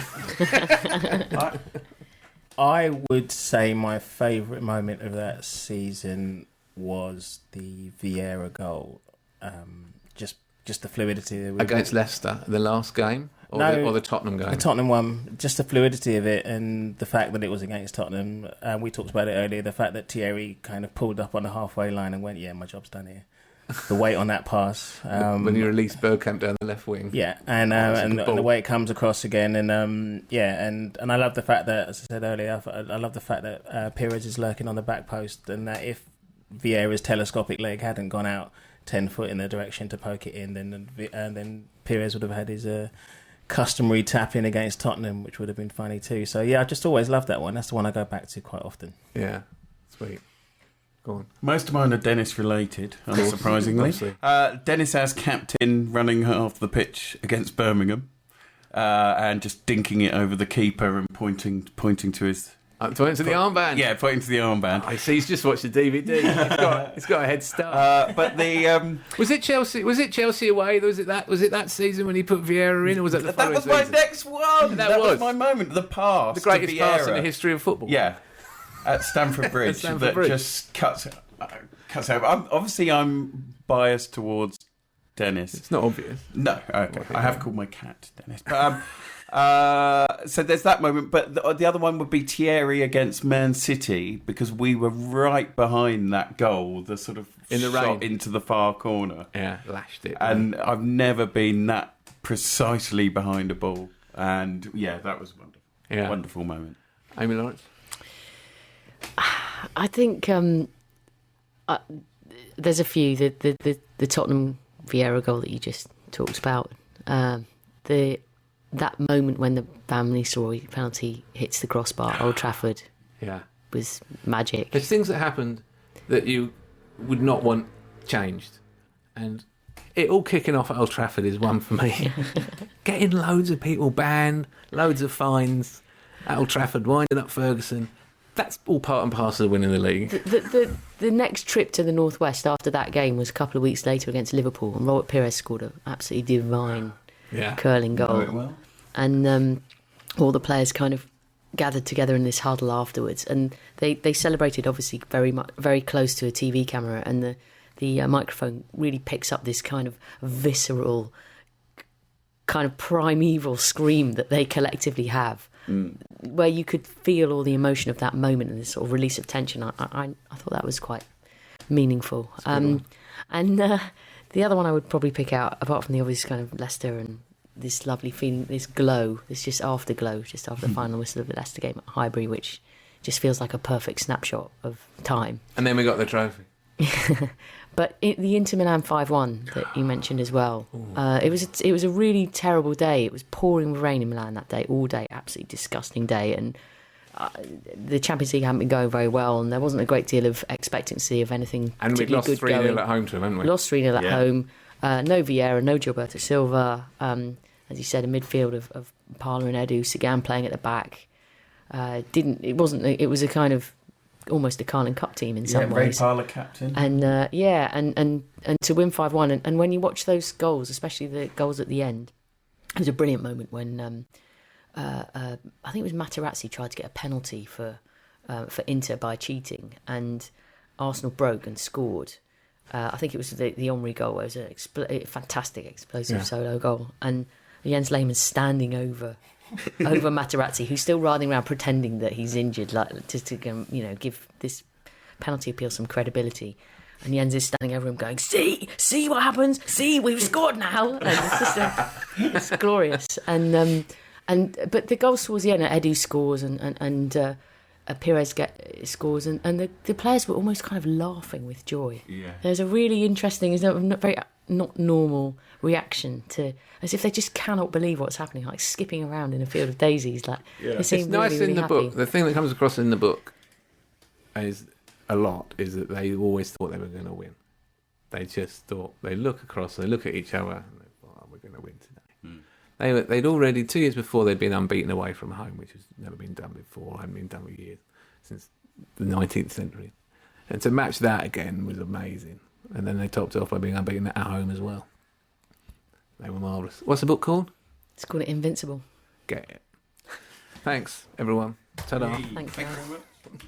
I would say my favourite moment of that season was the Vieira goal. Just the fluidity against Leicester, the last game, or the Tottenham game. The Tottenham one, just the fluidity of it, and the fact that it was against Tottenham. We talked about it earlier. The fact that Thierry kind of pulled up on the halfway line and went, "Yeah, my job's done here." The weight on that pass when you release Bergkamp down the left wing. Yeah, and the way it comes across again, and I love the fact that, as I said earlier, I love the fact that Pires is lurking on the back post, and that if Vieira's telescopic leg hadn't gone out 10 foot in the direction to poke it in, then Pires would have had his customary tap in against Tottenham, which would have been funny too. So yeah, I just always loved that one. That's the one I go back to quite often. Yeah, sweet. Go on. Most of mine are Dennis related, unsurprisingly. Dennis as captain, running half the pitch against Birmingham, and just dinking it over the keeper and pointing to his. Pointing to the armband. Yeah, pointing to the armband. I see. He's just watched the DVD. He's got a head start. But the was it Chelsea? Was it Chelsea away? Was it that season when he put Vieira in, or was that the following That was season? my next one. That was my moment. The pass, the greatest pass in the history of football. Yeah, at Stamford Bridge. Just cuts out. I'm biased towards Dennis. It's not obvious. No, okay. I have called my cat Dennis. But, so there's that moment, but the other one would be Thierry against Man City, because we were right behind that goal, the sort of in the shot rain into the far corner. Yeah, lashed it. And I've never been that precisely behind a ball. And yeah, that was wonderful. Yeah. Wonderful moment. Amy Lawrence? I think there's a few. The Tottenham Vieira goal that you just talked about. That moment when the Family Story penalty hits the crossbar at Old Trafford, was magic. There's things that happened that you would not want changed, and it all kicking off at Old Trafford is one for me. Getting loads of people banned, loads of fines at Old Trafford, winding up Ferguson. That's all part and parcel of winning the league. The next trip to the Northwest after that game was a couple of weeks later against Liverpool, and Robert Pires scored an absolutely divine curling goal. Well. And all the players kind of gathered together in this huddle afterwards, and they celebrated obviously very close to a TV camera, and the microphone really picks up this kind of visceral, kind of primeval scream that they collectively have. Where you could feel all the emotion of that moment and this sort of release of tension. I thought that was quite meaningful. And the other one I would probably pick out, apart from the obvious kind of Leicester and this lovely feeling, this glow, this just afterglow, just after the final whistle of the Leicester game at Highbury, which just feels like a perfect snapshot of time. And then we got the trophy. But the Inter Milan 5-1 that you mentioned as well, it was a really terrible day. It was pouring with rain in Milan that day, all day, absolutely disgusting day. And the Champions League hadn't been going very well, and there wasn't a great deal of expectancy of anything And we particularly lost good 3-0 going. at home to them, haven't we? Lost 3-0 at home. No Vieira, no Gilberto Silva. As you said, a midfield of Parla and Edu, Sagan playing at the back. It was a kind of almost a Carling Cup team in some Ray ways. Parlour captain. And and to win 5-1, and when you watch those goals, especially the goals at the end, it was a brilliant moment when I think it was Materazzi tried to get a penalty for Inter by cheating, and Arsenal broke and scored. I think it was the Henry goal. It was a fantastic explosive solo goal, and Jens Lehmann's standing over Materazzi, who's still writhing around pretending that he's injured, like just to give this penalty appeal some credibility. And Jens is standing over him going, see what happens, see, we've scored now. And it's just it's glorious. But the goals towards the end, Edu scores and Pires scores, and the players were almost kind of laughing with joy. Yeah. There's a really interesting, not normal reaction to, as if they just cannot believe what's happening, like skipping around in a field of daisies. Like they seem It's nice really, really in the happy. book. The thing that comes across in the book is that they always thought they were going to win. They just thought, they look at each other, and they thought, oh, we're going to win today. They'd already 2 years before they'd been unbeaten away from home, which has never been done before. Hadn't been done for years since the 19th century, and to match that again was amazing. And then they topped it off by being unbeaten at home as well. They were marvellous. What's the book called? It's called Invincible. Get it. Thanks, everyone. Ta-da. Thanks, Thank you guys. very much.